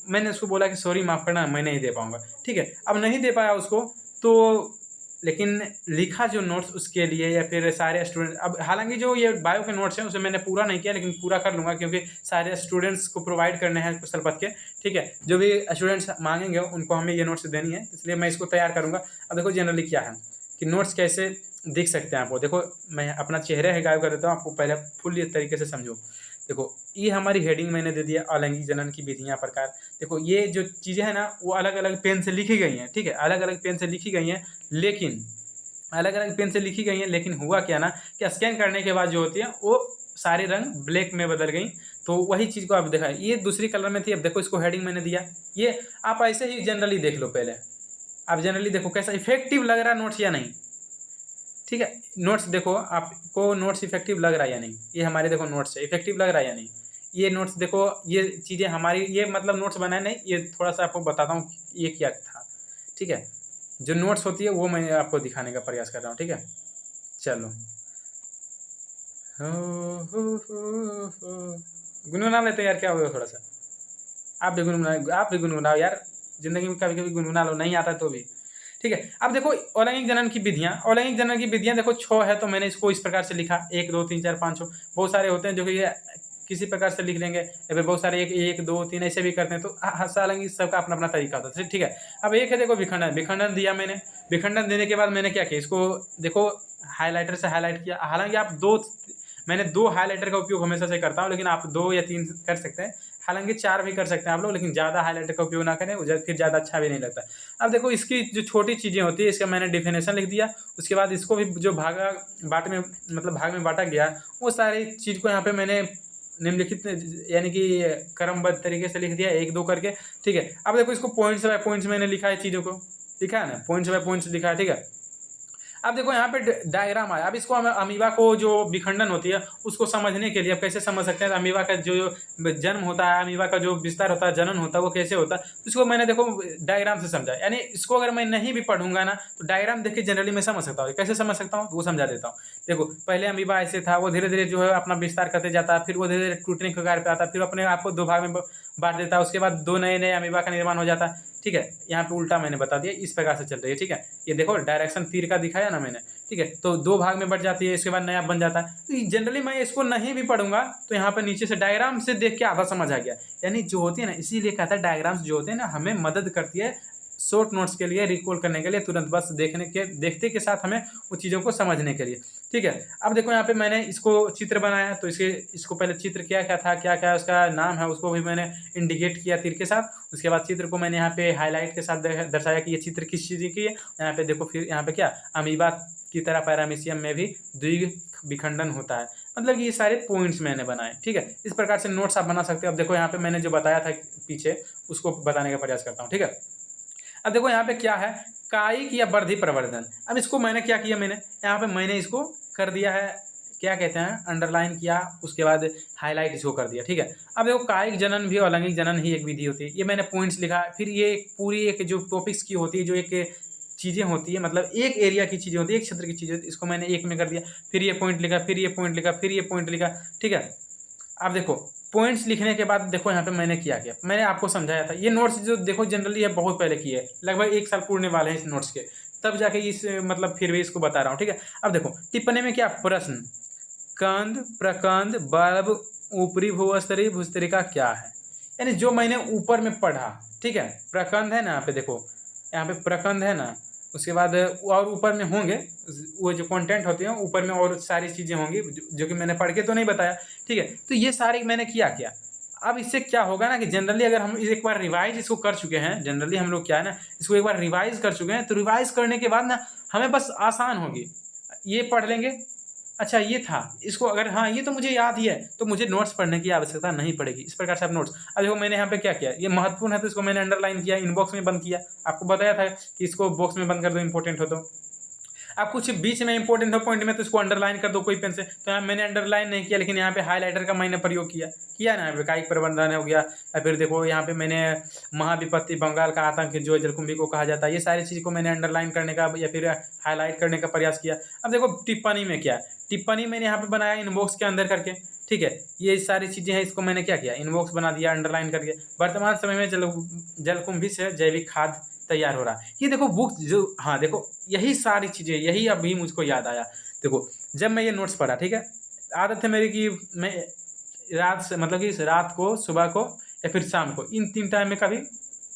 मैंने उसको बोला कि सॉरी माफ़ करना, मैं नहीं दे पाऊँगा, ठीक है। अब नहीं दे पाया उसको, तो लेकिन लिखा जो नोट्स उसके लिए, या फिर सारे स्टूडेंट, अब हालांकि जो ये बायो के नोट्स हैं उसे मैंने पूरा नहीं किया, लेकिन पूरा कर लूँगा, क्योंकि सारे स्टूडेंट्स को प्रोवाइड करने हैं कुशल पथ के, ठीक है। जो भी स्टूडेंट्स मांगेंगे उनको हमें ये नोट्स देनी है, इसलिए मैं इसको तैयार करूँगा। अब देखो जनरली क्या है कि नोट्स कैसे दिख सकते हैं आपको, देखो मैं अपना चेहरे है गायब कर देता हूँ, आपको पहले फुल तरीके से समझो। देखो ये हमारी हेडिंग मैंने दे दिया, अलैंगिक जनन की विधियाँ प्रकार। देखो ये जो चीज़ें हैं ना वो अलग अलग पेन से लिखी गई हैं, ठीक है, अलग अलग पेन से लिखी गई हैं, लेकिन अलग अलग पेन से लिखी गई हैं, लेकिन हुआ क्या ना कि स्कैन करने के बाद जो होती है वो सारे रंग ब्लैक में बदल गई। तो वही चीज़ को आप देखा, ये दूसरी कलर में थी, अब देखो इसको हेडिंग मैंने दिया। ये आप ऐसे ही जनरली देख लो, पहले आप जनरली देखो कैसा इफेक्टिव लग रहा है नोट्स या नहीं, ठीक है। नोट्स देखो आपको नोट्स इफेक्टिव लग रहा है या नहीं, ये हमारे देखो नोट्स है, इफेक्टिव लग रहा है या नहीं। ये नोट्स देखो, ये चीज़ें हमारी, ये मतलब नोट्स बनाए नहीं, ये थोड़ा सा आपको बताता हूँ ये क्या था, ठीक है। जो नोट्स होती है वो मैं आपको दिखाने का प्रयास कर रहा हूँ, ठीक है। चलो गुनगुना लेते यार, क्या होगा थोड़ा सा, आप भी गुनगुनाओ यार, जिंदगी में कभी कभी गुनगुना लो, नहीं आता तो भी, ठीक है। अब देखो अलैंगिक जनन की विधियाँ देखो 6 है, तो मैंने इसको इस प्रकार से लिखा, 1 2 3 4 5 6। बहुत सारे होते हैं जो कि ये किसी प्रकार से लिख लेंगे, या फिर बहुत सारे 1 2 3 ऐसे भी करते हैं, तो हालांकि सबका अपना अपना तरीका होता है, ठीक है। अब एक है देखो विखंडन दिया मैंने, विखंडन देने के बाद मैंने क्या किया, इसको देखो हाईलाइटर से हाईलाइट किया। हालांकि आप मैंने 2 हाईलाइटर का उपयोग हमेशा से करता हूँ, लेकिन आप 2 या 3 कर सकते हैं, हालांकि 4 भी कर सकते हैं आप लोग, लेकिन ज़्यादा हाईलाइटर का उपयोग ना करें, फिर ज़्यादा अच्छा भी नहीं लगता। अब देखो इसकी जो छोटी चीज़ें होती है, इसका मैंने डिफिनेशन लिख दिया। उसके बाद इसको भी जो भाग में बांटा गया, वो सारी चीज़ को यहाँ पे मैंने निम्नलिखित यानी कि क्रमबद्ध तरीके से लिख दिया 1 2 करके, ठीक है। अब देखो इसको पॉइंट्स बाय पॉइंट्स मैंने लिखा है, चीज़ों को लिखा है ना, पॉइंट्स बाय पॉइंट्स लिखा है, ठीक है। अब देखो यहाँ पे डायग्राम आया। अब इसको हम अमीबा को जो विखंडन होती है उसको समझने के लिए अब कैसे समझ सकते हैं, अमीबा का जो जन्म होता है, अमीबा का जो विस्तार होता है, जनन होता है, वो कैसे होता है, इसको मैंने देखो डायग्राम से समझा। यानी इसको अगर मैं नहीं भी पढ़ूंगा ना तो डायग्राम देख के जनरली मैं समझ सकता हूँ। कैसे समझ सकता हूँ वो समझा देता हूँ। देखो पहले अमीबा ऐसे था, वो धीरे धीरे जो है अपना विस्तार करते जाता है, फिर वो धीरे धीरे टूटने के कगार पे आता है, फिर अपने आप को 2 भाग में बांट देता है। उसके बाद 2 नए नए अमीबा का निर्माण हो जाता है, ठीक है। यहाँ पे उल्टा मैंने बता दिया, इस प्रकार से चल रही है, ठीक है। ये देखो डायरेक्शन तीर का दिखाया ना मैंने, ठीक है। तो 2 भाग में बढ़ जाती है, इसके बाद नया बन जाता है। तो जनरली मैं इसको नहीं भी पढ़ूंगा तो यहाँ पर नीचे से डायग्राम से देख के आधा समझ आ गया। यानी जो होती है ना, इसीलिए कहता है डायग्राम्स जो होते हैं ना हमें मदद करती है शॉर्ट नोट्स के लिए, रिकॉल करने के लिए, तुरंत बस देखते के साथ हमें वो चीज़ों को समझने के लिए, ठीक है। अब देखो यहाँ पे मैंने इसको चित्र बनाया, तो इसको पहले चित्र क्या क्या था, क्या क्या उसका नाम है, उसको भी मैंने इंडिकेट किया तीर के साथ। उसके बाद चित्र को मैंने यहाँ पे हाईलाइट के साथ दर्शाया कि ये चित्र किस चीज़ की है। यहाँ पे देखो, फिर यहाँ पे क्या अमीबा की तरह पैरामीशियम में भी द्विग विखंडन होता है। मतलब कि ये सारे पॉइंट्स मैंने बनाए, ठीक है। इस प्रकार से नोट्स आप बना सकते हो। अब देखो यहाँ पे मैंने जो बताया था पीछे, उसको बताने का प्रयास करता हूँ, ठीक है। अब देखो यहाँ पे क्या है, कायिक या वर्धी प्रवर्धन। अब इसको मैंने क्या किया, मैंने यहाँ पे मैंने इसको कर दिया है, क्या कहते हैं, अंडरलाइन किया, उसके बाद हाईलाइट इसको कर दिया, ठीक है। अब देखो कायिक जनन भी और अलैंगिक जनन ही एक विधि होती है, ये मैंने पॉइंट्स लिखा। फिर ये पूरी एक जो टॉपिक्स की होती है, जो एक चीज़ें होती है, मतलब एक एरिया की चीज़ें होती है, एक क्षेत्र की चीज़ें, इसको मैंने एक में कर दिया। फिर ये पॉइंट लिखा, फिर ये पॉइंट लिखा, फिर ये पॉइंट लिखा, ठीक है। अब देखो पॉइंट्स लिखने के बाद देखो यहाँ पे मैंने क्या किया, मैंने आपको समझाया था। ये नोट्स जो देखो जनरली है बहुत पहले की है, लगभग 1 साल पूर्णे वाले हैं इस नोट्स के, तब जाके इस मतलब फिर भी इसको बता रहा हूँ, ठीक है। अब देखो टिप्पणी में क्या, प्रश्न, कंद, प्रकंद, बल्ब, ऊपरी भूस्तरीय, भूस्तरिका क्या है, यानी जो मैंने ऊपर में पढ़ा, ठीक है। प्रकंद है ना, यहाँ पे देखो, यहाँ पे प्रकंद है ना, उसके बाद और ऊपर में होंगे वो जो कंटेंट होते हैं, ऊपर में और सारी चीज़ें होंगी जो कि मैंने पढ़ के तो नहीं बताया, ठीक है। तो ये सारे मैंने किया क्या। अब इससे क्या होगा ना कि जनरली अगर हम एक बार रिवाइज इसको कर चुके हैं, जनरली हम लोग क्या है ना, इसको एक बार रिवाइज कर चुके हैं, तो रिवाइज करने के बाद ना हमें बस आसान होगी, ये पढ़ लेंगे, अच्छा ये था, इसको अगर हाँ ये तो मुझे याद ही है, तो मुझे नोट्स पढ़ने की आवश्यकता नहीं पड़ेगी। इस प्रकार से आप नोट्स, अब देखो मैंने यहाँ पे क्या किया, ये महत्वपूर्ण है तो इसको मैंने अंडरलाइन किया, इनबॉक्स में बंद किया, आपको बताया था कि इसको बॉक्स में बंद कर दो इंपॉर्टेंट हो तो। आप कुछ बीच में इंपॉर्टेंट हो पॉइंट में तो इसको अंडरलाइन कर दो कोई पेन से, तो यहाँ मैंने अंडरलाइन नहीं किया, लेकिन यहाँ पे हाईलाइटर का मैंने प्रयोग किया ना, यहाँ पे कायिक प्रबंधन हो गया, या फिर देखो यहाँ पे मैंने महाविपत्ति, बंगाल का आतंक जो जलकुंभी को कहा जाता है, ये सारी चीज़ को मैंने अंडरलाइन करने का या फिर हाईलाइट करने का प्रयास किया। अब देखो टिप्पणी में क्या, टिप्पणी मैंने यहाँ पे बनाया इनबॉक्स के अंदर करके, ठीक है। ये सारी चीज़ें हैं, इसको मैंने क्या किया, इनबॉक्स बना दिया अंडरलाइन करके। वर्तमान समय में जलकुंभी से जैविक खाद तैयार हो रहा है, ये देखो बुक जो, हाँ देखो यही सारी चीज़ें, यही अभी मुझको याद आया। देखो जब मैं ये नोट्स पढ़ा, ठीक है, आदत है मेरी कि मैं रात से मतलब कि रात को, सुबह को या फिर शाम को, इन 3 टाइम में कभी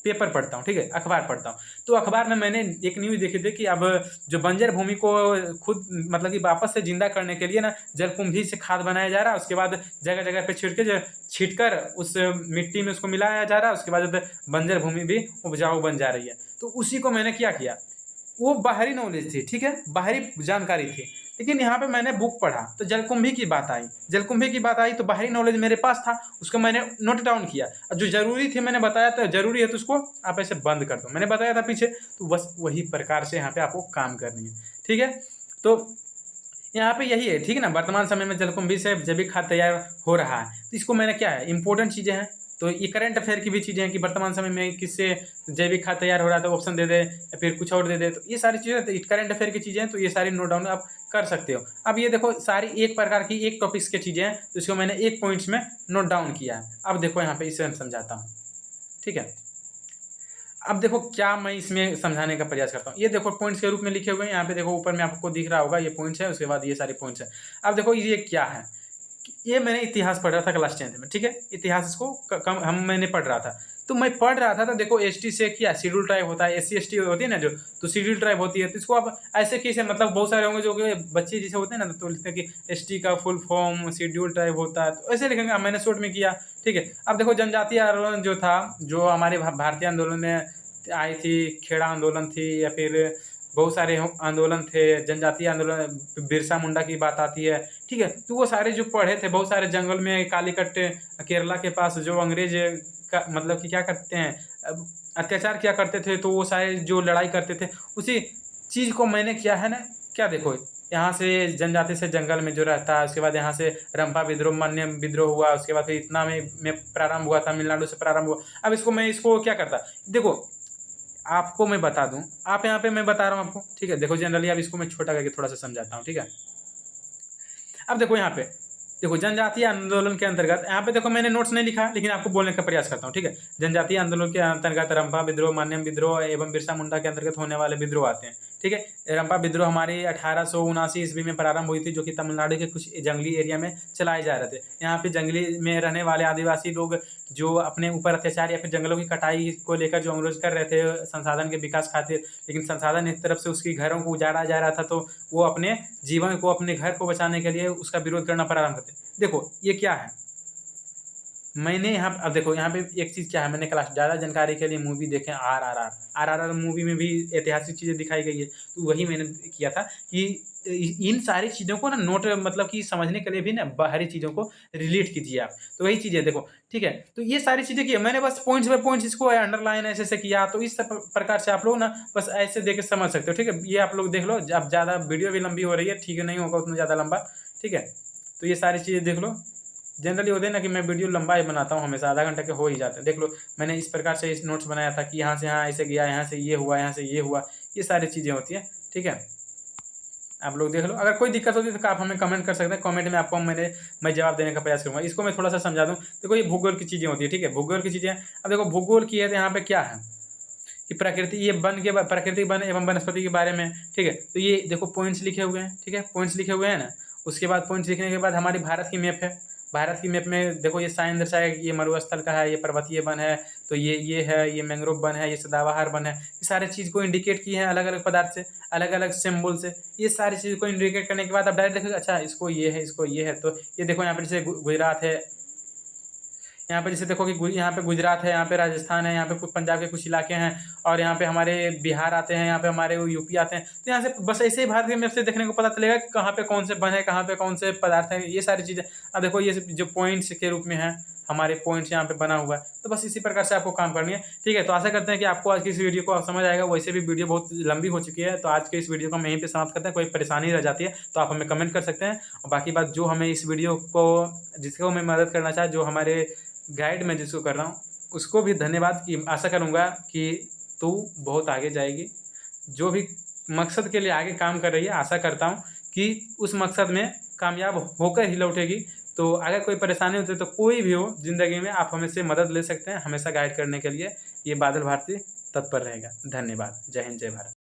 पेपर पढ़ता हूँ, ठीक है, अखबार पढ़ता हूँ। तो अखबार में मैंने एक न्यूज़ देखी थी कि अब जो बंजर भूमि को खुद मतलब कि वापस से जिंदा करने के लिए ना जलकुंभी से खाद बनाया जा रहा है, उसके बाद जगह जगह पे छीट कर उस मिट्टी में उसको मिलाया जा रहा है, उसके बाद बंजर भूमि भी उपजाऊ बन जा रही है। तो उसी को मैंने क्या किया, वो बाहरी नॉलेज थी, ठीक है, बाहरी जानकारी थी, लेकिन यहाँ पे मैंने बुक पढ़ा तो जलकुंभी की बात आई, तो बाहरी नॉलेज मेरे पास था, उसको मैंने नोट डाउन किया, और जो जरूरी थी मैंने बताया था, जरूरी है तो उसको आप ऐसे बंद कर दो, मैंने बताया था पीछे, तो बस वही प्रकार से यहाँ पे आपको काम करनी है, ठीक है। तो यहाँ पे यही है, ठीक है ना, वर्तमान समय में जलकुंभी से जैविक खाद तैयार हो रहा है, तो इसको मैंने क्या है, इंपॉर्टेंट चीज़ें हैं, तो ये करंट अफेयर की भी चीज़ें हैं कि वर्तमान समय में किससे जैविक खाद तैयार हो रहा है, तो ऑप्शन दे दे या फिर कुछ और दे दे, तो ये सारी चीज़ें तो करंट अफेयर की चीज़ें हैं, तो ये सारी नोट डाउन आप कर सकते हो। अब ये देखो सारी एक प्रकार की एक टॉपिक्स की चीज़ें हैं, तो इसको मैंने एक पॉइंट्स में नोट डाउन किया है। अब देखो यहाँ पे इसे हम समझाता हूँ, ठीक है। अब देखो क्या मैं इसमें समझाने का प्रयास करता हूँ, ये देखो पॉइंट्स के रूप में लिखे हुए हैं, यहाँ पे देखो ऊपर में आपको दिख रहा होगा, ये पॉइंट्स है, उसके बाद ये सारे पॉइंट्स है। अब देखो ये क्या है, ये मैंने इतिहास पढ़ रहा था क्लास 10th में, ठीक है, इतिहास इसको मैंने पढ़ रहा था, तो मैं पढ़ रहा था, तो देखो एसटी से क्या शेड्यूल ट्राइब होता है, SC ST होती है ना जो, तो शेड्यूल ट्राइब होती है, तो इसको आप ऐसे कैसे, मतलब बहुत सारे होंगे जो कि बच्चे जैसे होते हैं ना, तो लिखते हैं कि ST का फुल फॉर्म शेड्यूल ट्राइब होता है, तो ऐसे लिखेंगे, मैंने शॉर्ट में किया, ठीक है। अब देखो जनजातीय आंदोलन जो था, जो हमारे भारतीय आंदोलन में आई थी, खेड़ा आंदोलन थी, या फिर बहुत सारे आंदोलन थे, जनजातीय आंदोलन, बिरसा मुंडा की बात आती है, ठीक है। तो वो सारे जो पढ़े थे, बहुत सारे जंगल में कालीकट केरला के पास जो अंग्रेज का मतलब कि क्या करते हैं, अत्याचार किया करते थे, तो वो सारे जो लड़ाई करते थे, उसी चीज़ को मैंने किया है ना, क्या देखो यहाँ से जनजाति से जंगल में जो रहता है, उसके बाद यहाँ से रंपा विद्रोह, मन्य विद्रोह हुआ, उसके बाद फिर इतना में प्रारंभ हुआ, तमिलनाडु से प्रारंभ हुआ। अब इसको क्या करता, देखो आपको मैं बता दूं, आप यहाँ पे मैं बता रहा हूँ आपको, ठीक है। देखो जनरली अब इसको मैं छोटा करके थोड़ा सा समझाता हूँ, ठीक है। अब देखो यहाँ पे देखो जनजातीय आंदोलन के अंतर्गत, यहाँ पे देखो मैंने नोट्स नहीं लिखा, लेकिन आपको बोलने का प्रयास करता हूँ, ठीक है। जनजातीय आंदोलन के अंतर्गत रंपा विद्रोह, मान्यम विद्रोह एवं बिरसा मुंडा के अंतर्गत होने वाले विद्रोह आते हैं, ठीक है। रंपा विद्रोह हमारी 1879 ईस्वी में प्रारंभ हुई थी, जो कि तमिलनाडु के कुछ जंगली एरिया में चलाए जा रहे थे। यहाँ पे जंगली में रहने वाले आदिवासी लोग जो अपने ऊपर अत्याचार या फिर जंगलों की कटाई को लेकर जो अनुरोध कर रहे थे संसाधन के विकास खातिर, लेकिन संसाधन एक तरफ से उसकी घरों को उजाड़ा जा रहा था, तो वो अपने जीवन को, अपने घर को बचाने के लिए उसका विरोध करना प्रारंभ करते। देखो ये क्या है, मैंने यहाँ अब देखो यहाँ पे एक चीज़ क्या है, मैंने क्लास ज़्यादा जानकारी के लिए मूवी देखें आर मूवी में भी ऐतिहासिक चीज़ें दिखाई गई है, तो वही मैंने किया था कि इन सारी चीज़ों को ना नोट मतलब कि समझने के लिए भी ना बाहरी चीज़ों को रिलेट कीजिए आप। तो वही चीज़ है देखो, ठीक है? तो ये सारी चीज़ें की मैंने बस पॉइंट्स बाय पॉइंट्स इसको अंडरलाइन ऐसे-ऐसे किया, तो इस प्रकार से आप लोग ना बस ऐसे देख के समझ सकते हो, ठीक है? ये आप लोग देख लो, अब ज़्यादा वीडियो भी लंबी हो रही है, ठीक है? नहीं होगा उतना ज़्यादा लंबा, ठीक है? तो ये सारी चीज़ें देख लो। जनरली होता है ना कि मैं वीडियो लंबा ही बनाता हूँ हमेशा, आधा घंटे के हो ही जाते हैं। देख लो मैंने इस प्रकार से इस नोट्स बनाया था कि यहाँ से यहाँ ऐसे गया, यहाँ से ये हुआ, यहाँ से ये हुआ, ये सारी चीज़ें होती हैं, ठीक है? आप लोग देख लो, अगर कोई दिक्कत होती है तो आप हमें कमेंट कर सकते हैं, कमेंट में आपको मैं जवाब देने का प्रयास करूँगा। इसको मैं थोड़ा-सा समझा दूँ, देखो ये भूगोल की चीज़ें होती है, ठीक है? भूगोल की चीज़ें अब देखो भूगोल की है तो यहाँ पे क्या है कि प्रकृति वन एवं वनस्पति के बारे में, ठीक है? तो ये देखो पॉइंट्स लिखे हुए हैं, ठीक है? पॉइंट्स लिखे हुए हैं ना, उसके बाद पॉइंट्स लिखने के बाद हमारी भारत की मैप है। भारत की मैप में देखो ये साइन दर्शाया कि ये मरुस्थल का है, ये पर्वतीय वन है, तो ये है, ये मैंग्रोव वन है, ये सदाबहार वन है। ये सारी चीज़ को इंडिकेट किए हैं अलग-अलग पदार्थ से, अलग-अलग सिंबल से। ये सारी चीज़ को इंडिकेट करने के बाद आप डायरेक्ट देखोगे अच्छा इसको ये है, इसको ये है। तो ये देखो यहाँ पे जैसे गुजरात है, यहाँ पे जैसे देखो कि यहाँ पे गुजरात है, यहाँ पे राजस्थान है, यहाँ पे कुछ पंजाब के कुछ इलाके हैं और यहाँ पे हमारे बिहार आते हैं, यहाँ पे हमारे यूपी आते हैं। तो यहाँ से बस ऐसे ही भारत के मैप से देखने को पता चलेगा कि कहाँ पे कौन से वन है, कहाँ पे कौन से पदार्थ हैं, ये सारी चीज़ें। अब देखो ये जो पॉइंट्स के रूप में है, हमारे पॉइंट्स यहाँ पे बना हुआ है, तो बस इसी प्रकार से आपको काम करनी है, ठीक है? तो आशा करते हैं कि आपको आज की इस वीडियो को समझ आएगा। वैसे भी वीडियो बहुत लंबी हो चुकी है, तो आज के इस वीडियो को हम यहीं पे समाप्त करते हैं। कोई परेशानी रह जाती है तो आप हमें कमेंट कर सकते हैं। और बाकी बात जो हमें इस वीडियो को जिसको मैं मदद करना चाहे, जो हमारे गाइड मैं जिसको कर रहा हूँ, उसको भी धन्यवाद कि आशा करूँगा कि तू बहुत आगे जाएगी। जो भी मकसद के लिए आगे काम कर रही है, आशा करता हूँ कि उस मकसद में कामयाब होकर ही लौटेगी। तो अगर कोई परेशानी होती है तो कोई भी हो ज़िंदगी में, आप हमसे मदद ले सकते हैं, हमेशा गाइड करने के लिए ये बादल भारती तत्पर रहेगा। धन्यवाद। जय हिंद, जय भारत।